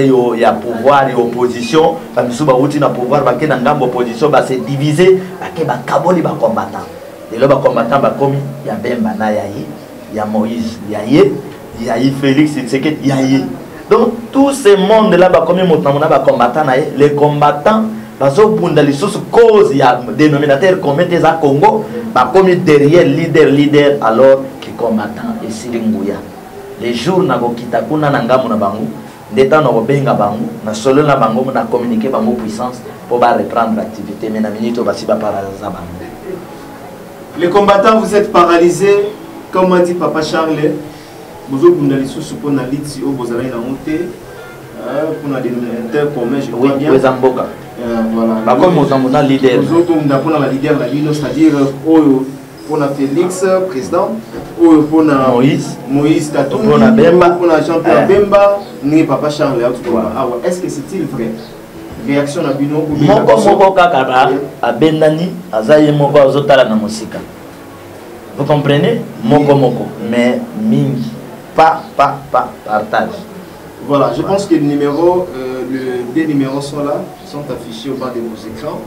Speaker 1: yo ya pouvoir et opposition ba misu ba uti na pouvoir ba kenda ngambo opposition ba se diviser ba ke ba kaboli ba combattant et là ba combattant ba komi ya Bemba na ya Moïse ya Félix Tshisekedi ya donc tout ce monde là ba komi motamona ba combattant na les combattants bazo bunda lisusu cause ya dénominateur commun des Congo ba komi derrière leader alors qui combattant et silinguya les jours na kokita kuna na ngamu na bango d'état na benga bango na solo na bango na communiquer bango puissance pour ba reprendre l'activité mais na minute basi ba paralyser bango.
Speaker 2: Les combattants, vous êtes paralysés comme a dit Papa Charles. Vous avez des sous pour la lutte au Bozala et la montée pour la dénominateur commun, je crois bien. Voilà.
Speaker 1: Comme vous avez leader.
Speaker 2: Vous avez la leader, c'est-à-dire pour la Félix, président, pour la Moïse Tatou, pour la Jean-Pierre Bemba, ni Papa Charles. Est-ce que c'est-il vrai? Réaction à Bino
Speaker 1: Moko kakaba a Benani azaye moko azotala na musika. Vous comprenez? Moko mais mingi pas partage.
Speaker 2: Voilà, je pense que les numéros sont là, sont affichés au bas de vos écrans.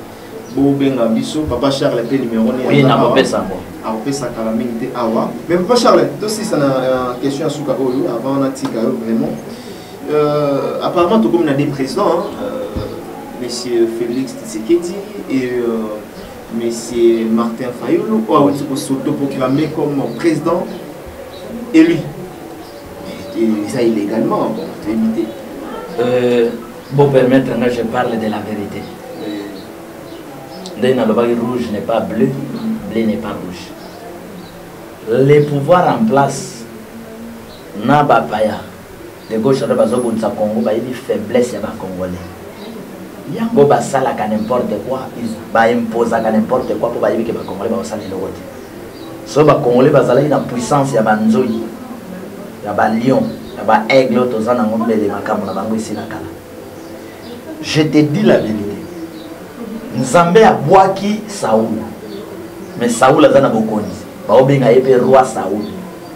Speaker 2: Benga Bisso, Papa Charles le numéro
Speaker 1: oui, na popé ça bon.
Speaker 2: A popé ça kalamingité awa. Mais Papa Charles, aussi ça na question à souka avant na tika vraiment. Apparemment tout comme on a des présidents Monsieur Félix Tshisekedi et Monsieur Martin Fayulu s'autoproclamé comme président élu. Et ça illégalement, bon, c'est évité.
Speaker 1: Pour permettre que je parle de la vérité. Le rouge n'est pas bleu, bleu n'est pas rouge. Les pouvoirs en place, n'a pas paya. Les gauches de Bazobunsa Congo, il y a une faiblesse à Congolais. Yango basala ka n'importe quoi, ils ba imposer ka n'importe quoi pour ba yibike ba Congolais ba osala le wote. So ba Congolais bazala ina puissance ya banzoi. Ya ba lion, ya ba aigle tozana ngombe le makambo na bango ici na kala. Je te dis la vérité. Nzambe a boaki Saoul. Mais Saoul azana bokonzi. Ba obenga yepe roi Saoul.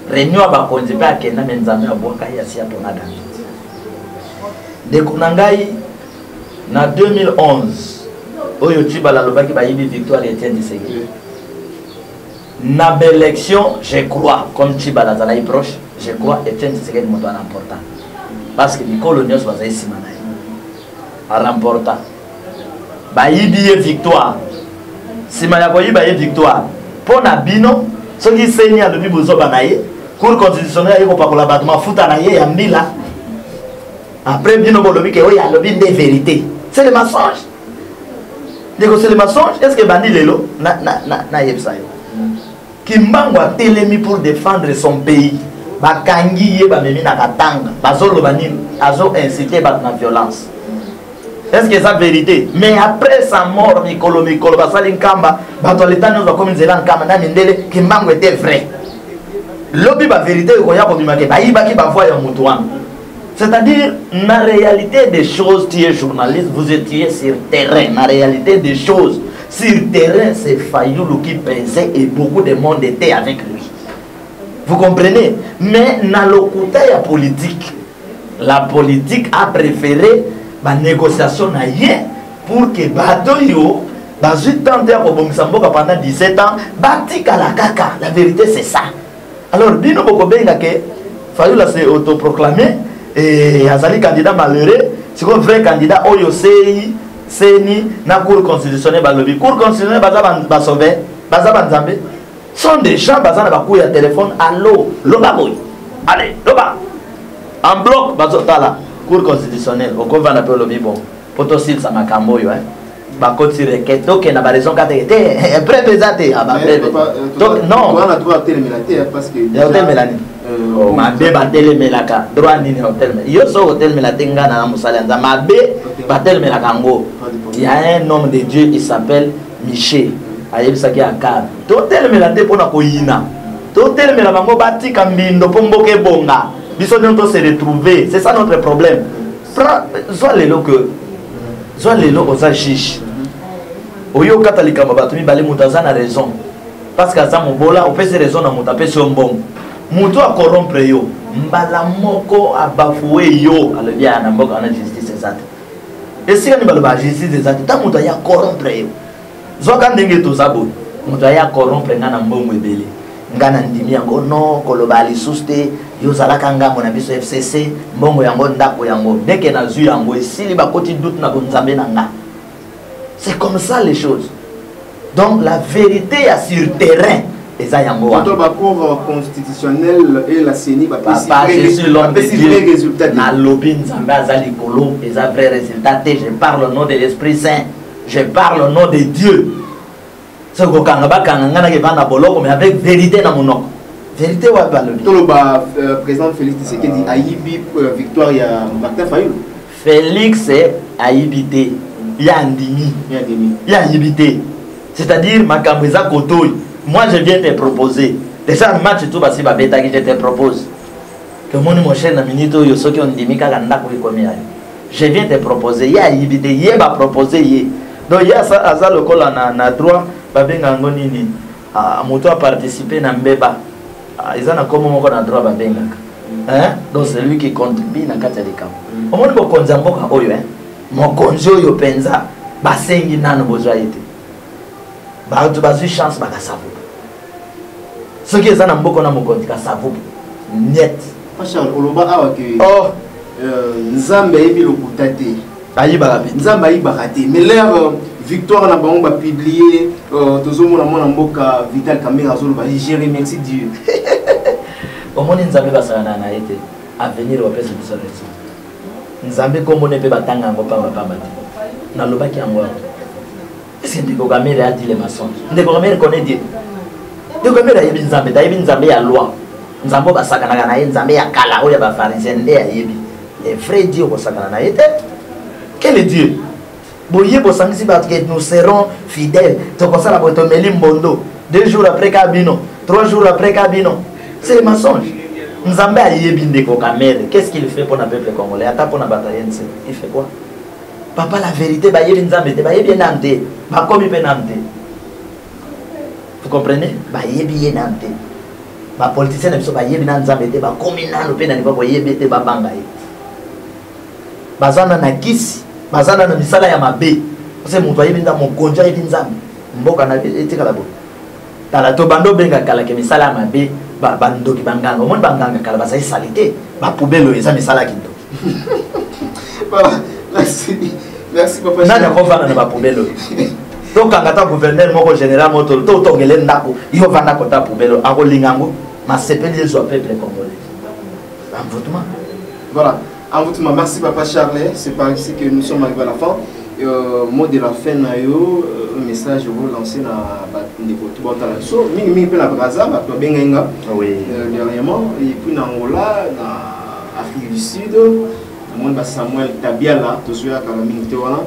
Speaker 1: Réunion ba konzi pa kenda mais Nzambe a boaka ya sia tona David. De kunangai en 2011, Oyo Tchibala Lobaki ba yibi victoire Etienne Tshisekedi. Na l'élection, je crois, comme Tchibala Zalaï proche, je crois Etienne Tshisekedi est important. Parce que les coloniaux sont ici à remporter. Ba yibi victoire. Si Malakoyi ba yibi victoire. Pour Nabino, ce qui saignent depuis Bozo Banaye, cour constitutionnelle, il faut pas que la battement fout à naïe et Ambila. Après, Bino Bolobi, il y a le bin des vérités. C'est le mensonge. C'est le mensonge. Est-ce que Bandi Lelo na yebsayo? Kimbangwa telemi pour défendre son pays. Bakangi ye ba memi na katanga. Bazolo bani azo inciter ba na violence. Est-ce que c'est la vérité? Mais après sa mort, Mikolo Basali Nkamba, Batoleta nous a comme Zélan Nkamba, Namindele, Kimbango était vrai. L'obi ba vérité, il y a comme Imake, Baïba qui va voir un moutouan. C'est-à-dire, la réalité des choses, tu es journaliste, vous étiez sur terrain. La réalité des choses, sur terrain, c'est Fayoulou qui pensait et beaucoup de monde était avec lui. Vous comprenez? Mais dans le côté politique, la politique a préféré la négociation pour que Badoyo, pendant 17 ans, Batika la kaka. La vérité, c'est ça. Alors, Bino Bokobenga, Fayoulou s'est autoproclamé. Et Azali candidat malheureux, c'est un vrai candidat Oyo Sei, Seni, na cour constitutionnelle balobi. Cour constitutionnelle baza sauver, baza banzambe. Sont des gens baza na bakou ya téléphone, allo, loba boy. Allez, loba. En bloc bazotala, cour constitutionnelle, au convent appelle lobi bon. Potosil sa makambo yo hein. Bakoti requête donc na ba raison kate té présenté à ba donc non.
Speaker 2: On a droit à télémélaté parce que
Speaker 1: il y a hôtel Mélanie. Ma bé batele melaka droit nini hôtel yo so hôtel melatenga na musalanza ma bé batele melaka ngo. Il y a un homme de Dieu qui s'appelle Michel ayebisaki akab to hôtel melate pona koyina to hôtel melaka ngo batika mbindo pomboke bonga biso nyonto se retrouver c'est ça notre problème soit le que soit lelo oza chiche oyo katolika mabato mi bale mutaza na raison parce que aza mobola opese raison na muta pese mbongo mutu a corrompre yo mbala moko abafoué yo alobi na mboka na justice ezate esika ni baloba justice ezate ta mutu ya corrompre yo zoka ndenge tozabo mutu ya corrompre nga na mbongo ebele nga na ndimi yango no koloba lisusu te yo zalaka ngambo na biso FCC mbongo yango ndako yango deke na zwi yango esili bakoti doute na bonzambe na nga. C'est comme ça les choses. Donc la vérité est sur terrain. Et ça yango wa. La
Speaker 2: cour constitutionnelle et la CENI va
Speaker 1: pas vrai résultat. Na lobby nzambe azali kolo et ça vrai résultat. Je parle au nom de l'Esprit Saint. Je parle au nom de Dieu. Ce que quand ba kanga na ke bana boloko mais avec vérité na monoko. Vérité wa ba lobby.
Speaker 2: Tout le président Félix Tshisekedi ayibi victoire ya Martin Fayulu.
Speaker 1: Félix ayibité. Il y a un demi. Il y a limité. C'est-à-dire, ma camisa kotoy. Moi, je viens te proposer. Déjà, un match tout basi babeta qui je te propose. Que mon cher na minito yo soki on dimi kala ndako ikomi ayo. Je viens te proposer. Il y a limité. Il y a proposer ye. Donc il y a ça aza lokola na droit babenga ngoni ni. Moto a participé na mbeba. Ils ont comme moko na droit babenga. Hein? Donc c'est lui qui contribue na kati ya likambo. Omoni ko konza mboka oyo hein. Mokonzo yo penza basengi nano bozwa ete bato bazwi chance bakasavu soki eza na mboko na mokonzi kasavu net
Speaker 2: Pascal oloba awa ke nzambe ayibi lokuta te
Speaker 1: ayibaka pe
Speaker 2: nzambe ayibaka te mais leur victoire na bango ba publier tozomona mwana mboka Vital Kamerhe azoloba gérer merci Dieu
Speaker 1: omoni nzambe basala na ete avenir wapesa biso raison nzambe komone pe batanga ngo pamba pamba te na lobaki yango est-ce que ndeko Kamerhe a dit les mensonges ndeko Kamerhe connaît Dieu ndeko Kamerhe ayebi nzambe tayebi nzambe ya loi nzambe basakana na ye nzambe ya kala oyo ba pharisien nde ayebi et vrai Dieu bosakana na ye te quel est Dieu boye bosangisi bato que nous serons fidèles tokosala botomeli mbondo 2 jours après kabino 3 jours après kabino c'est le mensonge. Nzambe ayebi ndeko Kamerhe, qu'est-ce qu'il fait pour le peuple congolais? Ata pour la bataille, il fait quoi? Papa, la vérité, ba yebi nzambe te, ba yebi nante, ba komi pe nante. Vous comprenez? Ba yebi nante. Ba politicien biso ba yebi nzambe te, ba komi nano pe nani ba ko yebi te ba banga ye. Bazana na kisi, bazana na misala ya mabe. Parce que mutu yebi nzambe, mokonja yebi nzambe. Mboka na etikala bo. Tala to bando benga kala ke misala ya mabe. Bandoki banganga omoni banganga kala bazali salite ba poubelle eza misala kinto
Speaker 2: voilà merci papa
Speaker 1: nani akofana na ba poubelle donc kanga ta gouverneur moko général moto to tongele ndako yo vanda kota poubelle akolingango ma sepeli zo peuple congolais envoûtement
Speaker 2: voilà envoûtement merci papa Charles c'est par ici que nous sommes arrivés à la fin mot de la fin na yo message vous lancer na ndeko tubota la so mingi pe na Brazza ba to benga
Speaker 1: oui
Speaker 2: dernièrement et puis na Angola na Afrique du Sud monde ba Samuel Tabiala to zo ya kala mingi te wana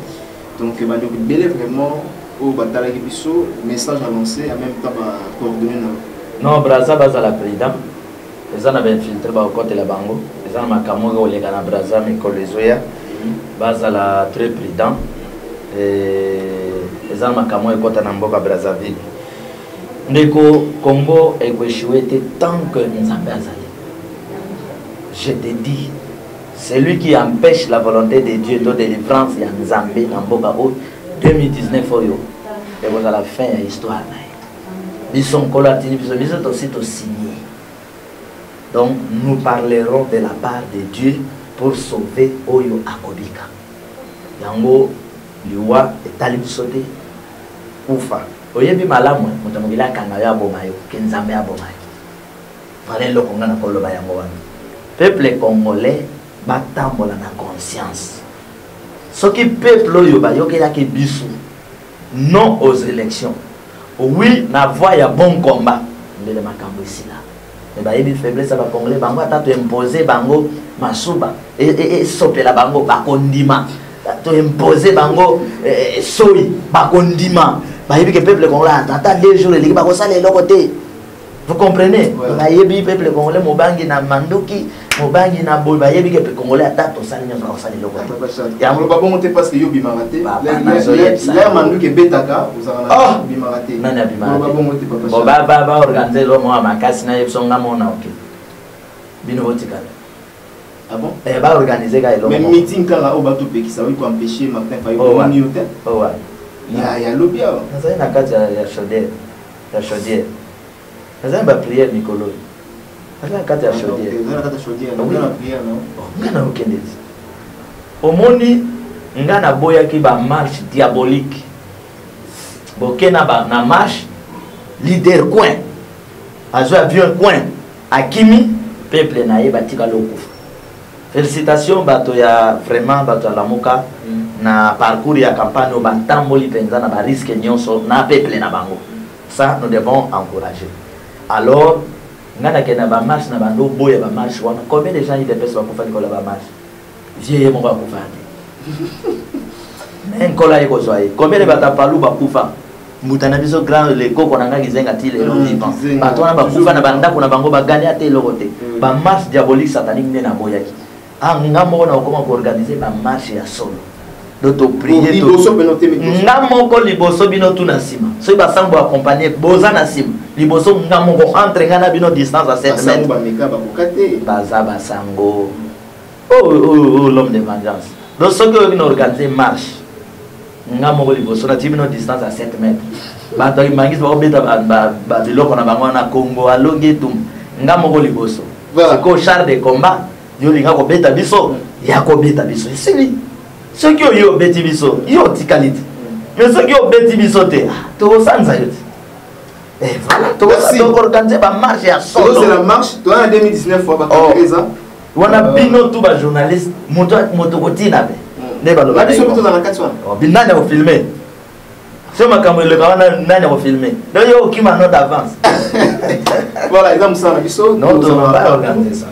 Speaker 2: donc ba ndeko belé vraiment au batala ki biso message à lancer en même temps ba coordonner
Speaker 1: non Brazza baza la président les ana ben filtre ba côté la bango les ana makamo ko le kana Brazza mais ko les oya baza la très président et les makambo ekota na mboka Brazzaville ndeko Congo échoué tant que Nzambe azali. Je te dis, celui qui empêche la volonté de Dieu de délivrance ya Nzambe na mboka o 2019 oyo et vous à la fin de l'histoire ils sont colatini ils sont aussi signés. Donc nous parlerons de la part de Dieu pour sauver oyo akobika yango liwa etali bisote ufa oyebi malamu mutamugila kanga ya bomayo kenzambe ya bomayo vale lokonga na koloba yango wana peuple congolais batambola na conscience soki peuple oyo bayokela ke bisu non aux élections oui na voie ya bon combat ndele makambo ici là mais bayebi faiblesse ba congolais bango atatu imposer bango masuba et sopela bango bakondima to imposer bango soi bakondima bayebi que peuple congolais attend 2 jours les bako sala eloko te. Vous comprenez? Bayebi peuple congolais mobangi na mandoki mobangi na boy ba yebi ke pe congolais ata to sali nyo na sali loko
Speaker 2: ya mo ba bongo te parce que yo bimaraté là mandu ke betaka uzana bimaraté
Speaker 1: nani abimaraté
Speaker 2: ba bongo te papa
Speaker 1: bo ba organiser lo mo makasi na yebso ngamo na ok bino botika
Speaker 2: ah bon
Speaker 1: ba organiser ga lo
Speaker 2: mais meeting kala o ba to pekisa wi ko empêcher Martin Fayulu ni hotel
Speaker 1: oh ouais
Speaker 2: ya lobia
Speaker 1: nazali na kati ya chaudière nazali ba prière Nicolo nazali na kati ya chaudière ngana okende omoni ngana boyaki ba marche diabolique bokena ba na marche leader coin azo avion coin akimi peuple na ye batika lokufa félicitations bato ya vraiment bato ya Lamuka na parcours ya campagne au batamboli penza na ba risque nyonso na peuple na bango. Ça nous devons encourager. Alors ngana kena ba marche na bando boya ba marche wana combien de gens ils dépensent pour faire la ba marche vieux mon ba kufa mais nkola yeko zoye combien de batapalu ba kufa mutana biso grand le koko na ngaki zenga tile lo vivant bato na ba kufa na banda kuna bango ba gani ate lokote ba marche diabolique satanique ne na boyaki ngamo na okoma ko organiser ba marche ya solo d'auto prier to ngamo ko liboso bino tuna sima so ba sambo accompagner boza na sima liboso ngamo ko entre ngana bino distance à 7 mètres
Speaker 2: ba meka ba kokate
Speaker 1: baza basango oh l'homme de vengeance donc ce que nous organiser marche ngamo ko liboso na bino distance à 7 mètres ba to imangis ba obeta ba biloko na bango na Congo alongi tum ngamo ko liboso c'est ko char de combat yo linga ko beta biso ya ko beta biso isini ce qui yo beti biso yo tikalite mais ce qui yo beti biso te to sanza yo et voilà to organiser ba marche ya solo
Speaker 2: c'est la marche toi en 2019 fois ba Teresa
Speaker 1: wana bino tout ba journaliste moto kotina be ne ba lo ba
Speaker 2: biso biso na katwa
Speaker 1: binani ko filmer c'est ma caméra le bana nani ko filmer donc yo qui m'a note d'avance
Speaker 2: voilà exemple ça na biso
Speaker 1: non to ba organiser ça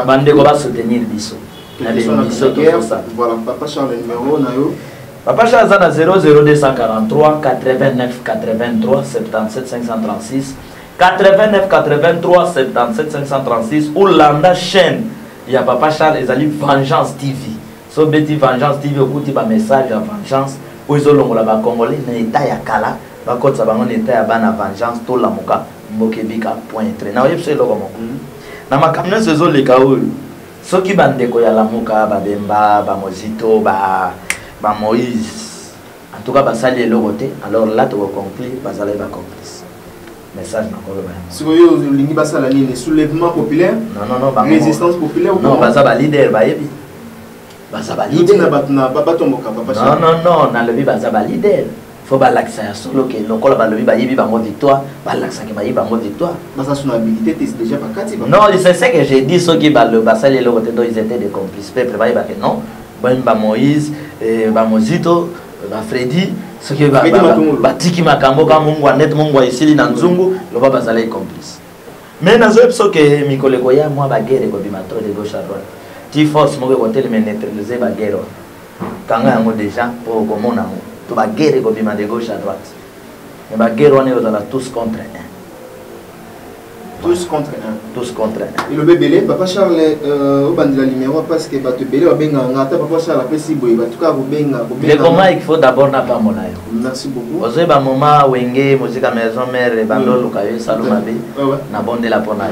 Speaker 2: bande
Speaker 1: ko va soutenir biso na biso ça
Speaker 2: voilà papa Charles numéro na yo
Speaker 1: papa Charles na 00243 89 83 77 536 89 83 77 536 ou landa chaîne ya papa Charles ezali Vengeance TV so beti Vengeance TV okuti ba message ya Vengeance oizolongola ba congolais na état ya kala ba kotsa bango na état ya bana Vengeance to Lamuka mbokebika.3 na yebse loko moko na makamne sezo leka oyo soki bandeko ya Lamuka babemba ba Mozito ba Moïse en tout cas basali eloko te alors là to conclure bazala ba complice message na kolo ba
Speaker 2: siko yo lingi basala nini soulèvement populaire
Speaker 1: non
Speaker 2: résistance populaire ou
Speaker 1: non bazaba leader ba yebi bazaba leader
Speaker 2: na batomboka papa
Speaker 1: non na lebi bazaba leader faut balakisa ya solo ke lokola balobi bayebi bango victoire balakisa ke bayebi bango victoire
Speaker 2: basa son habilité c'est déjà pas kati
Speaker 1: non c'est ce que j'ai dit ceux qui basali le côté ils étaient des complices peuple bayebi que non ba Moïse ba Mozito ba Freddy ceux qui ba tiki makambo ka Mungu net Mungu isili na nzungu loba bazali complice mais nazo epso ke mikoleko ya moi ba guerre ko bimatro de gauche à droite ti force mo ko tele mais neutraliser ba guerre kanga yango déjà pour komona to ba guerre ko bima de gauche à droite mais ba guerre on est tous contre un
Speaker 2: tous contre un
Speaker 1: et
Speaker 2: le bébé papa Charles au bandila numéro parce que ba te belé ba benga ngata papa Charles après si boy ba tout cas vous benga
Speaker 1: le comment il faut d'abord na pas mon ayo
Speaker 2: merci beaucoup
Speaker 1: ozo ba mama wenge musique maison mère bando lukayo saloma be na bonde la pona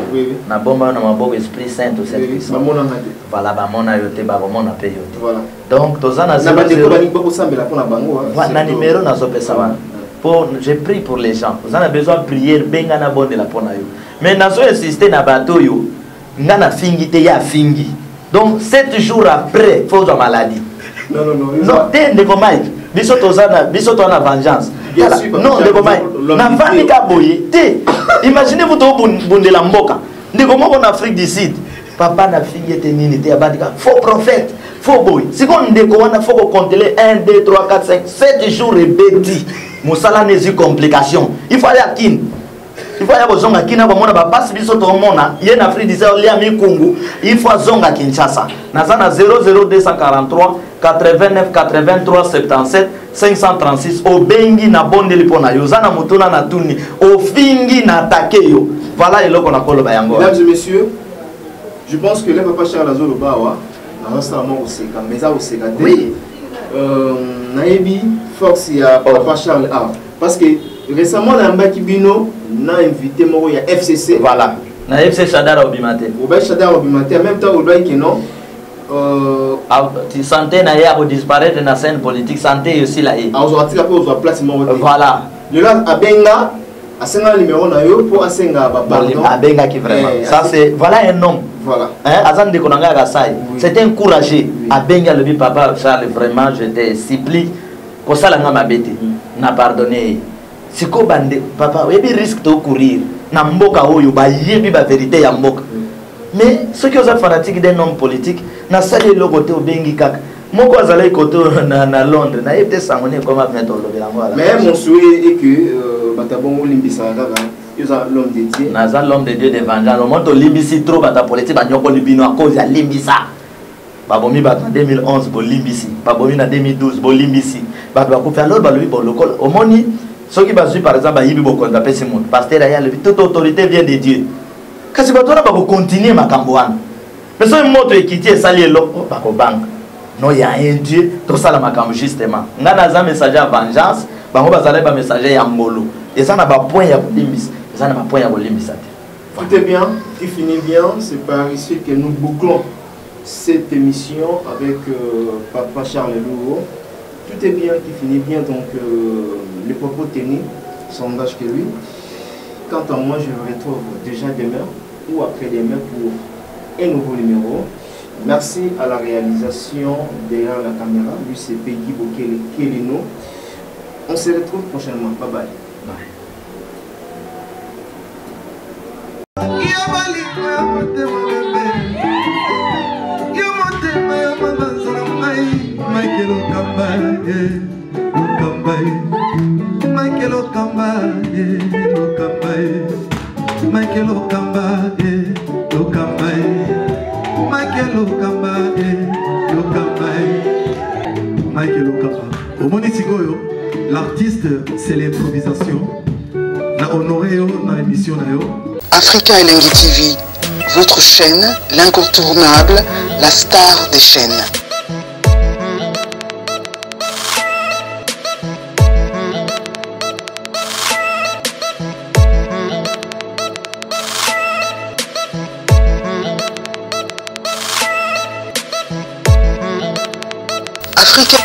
Speaker 1: na bomba na maboko esprit saint tout cette puissance
Speaker 2: ba mona ngate
Speaker 1: voilà ba mona yote ba mona pe yote
Speaker 2: voilà
Speaker 1: donc tozana
Speaker 2: na bandeko ba niko sambela pona bango
Speaker 1: na numéro na zo pesa wana pour j'ai pris pour les gens vous en avez besoin de prier benga na bonde la pona yo mais nazo insister na bato yo ngana fingi te ya fingi donc 7 jours après faut de maladie non te de komai biso tozana vengeance non de komai na fami ka boye te imaginez vous to bundela mboka ndeko moko na Afrique du Sud papa na fingi te nini te abandika faux prophète faux boy sikondo ndeko wana faut compter 1 2 3 4 5 7 jours rebeti musala nezi complication il faut aller à Kin il faut aller zonga Kina ba mona ba passe biso to mona ye na Afrique disa lia mikungu il faut zonga Kinshasa nazana 00243 89 83 77 536 obengi na bondeli pona yozana mutuna na tuni ofingi na attaquer yo voilà eloko na kolo ba yango
Speaker 2: mesdames et messieurs Je pense que le papa Charles Azolo Bawa, mais ça aussi,
Speaker 1: oui.
Speaker 2: Naebi, force, il y a papa Charles A. Parce que récemment, dans Mbakibino, on a invité Moro, il y a FCC.
Speaker 1: Voilà. Na FC Chadar Obimate.
Speaker 2: Oba Chadar Obimate, en même temps, on doit que non.
Speaker 1: Santé n'a pas disparaître dans la scène politique, santé aussi là.
Speaker 2: Aujourd'hui, après, on a place Moro.
Speaker 1: Voilà.
Speaker 2: De là, à Benga, à Senga numéro nayo pour à Senga pardon.
Speaker 1: À Benga qui vraiment. Ça c'est voilà un homme.
Speaker 2: Voilà.
Speaker 1: Hein, Azan de Konanga Gassai. C'était encouragé. À Benga le papa Charles vraiment je te supplie que ça la ngama bête. N'a pardonné. C'est quoi bande papa, il y a risque de courir. Na mboka oyo ba yebi ba vérité ya mboka. Mais ceux qui sont fanatiques d'un homme politique, na sali le côté au bengi kaka. Moko azala côté na Londres, na yete sangone comme avant to lo belango.
Speaker 2: Mais mon souhait est que batabongo limbisa kaka, ils ont l'homme de Dieu.
Speaker 1: Na za l'homme de Dieu de vengeance. Au moment to limbisi trop bata politique ba nyoko libino à cause ya limbisa. Ba bomi ba 2011 bo limbisi, ba bomi na 2012 bo limbisi. Ba ko faire l'autre ba lui bon lokol. Au moni ceux qui basent par exemple, il y a des gens pasteur toute autorité vient de Dieu. Quand tu vas continuer ma cambouane. Mais si une moto est quittée, ça y est là, non, il y a un Dieu, tout ça la macam justement. On a un message à vengeance, on a un message à molo. Et ça n'a pas point à limbis. Ça n'a pas point à limbis.
Speaker 2: Tout est bien, qui finit bien. C'est par ici que nous bouclons cette émission avec Papa Charles Louo. Tout est bien, qui finit bien, donc les propos tenus, sondage que lui. Quant à moi, je me retrouve déjà demain ou après-demain pour un nouveau numéro. Merci à la réalisation derrière la caméra. Lui, c'est Peggy Bokele Kelino. On se retrouve prochainement. Bye bye.
Speaker 4: Michael Okamba, Michael Okamba, Michael Okamba, Michael Okamba. Au Monisigoyo, l'artiste, c'est l'improvisation. Na honoré dans l'émission.
Speaker 5: Africa Elengi TV, votre chaîne, l'incontournable, la star des chaînes.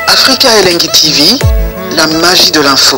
Speaker 5: Africa Elengi TV, la magie de l'info.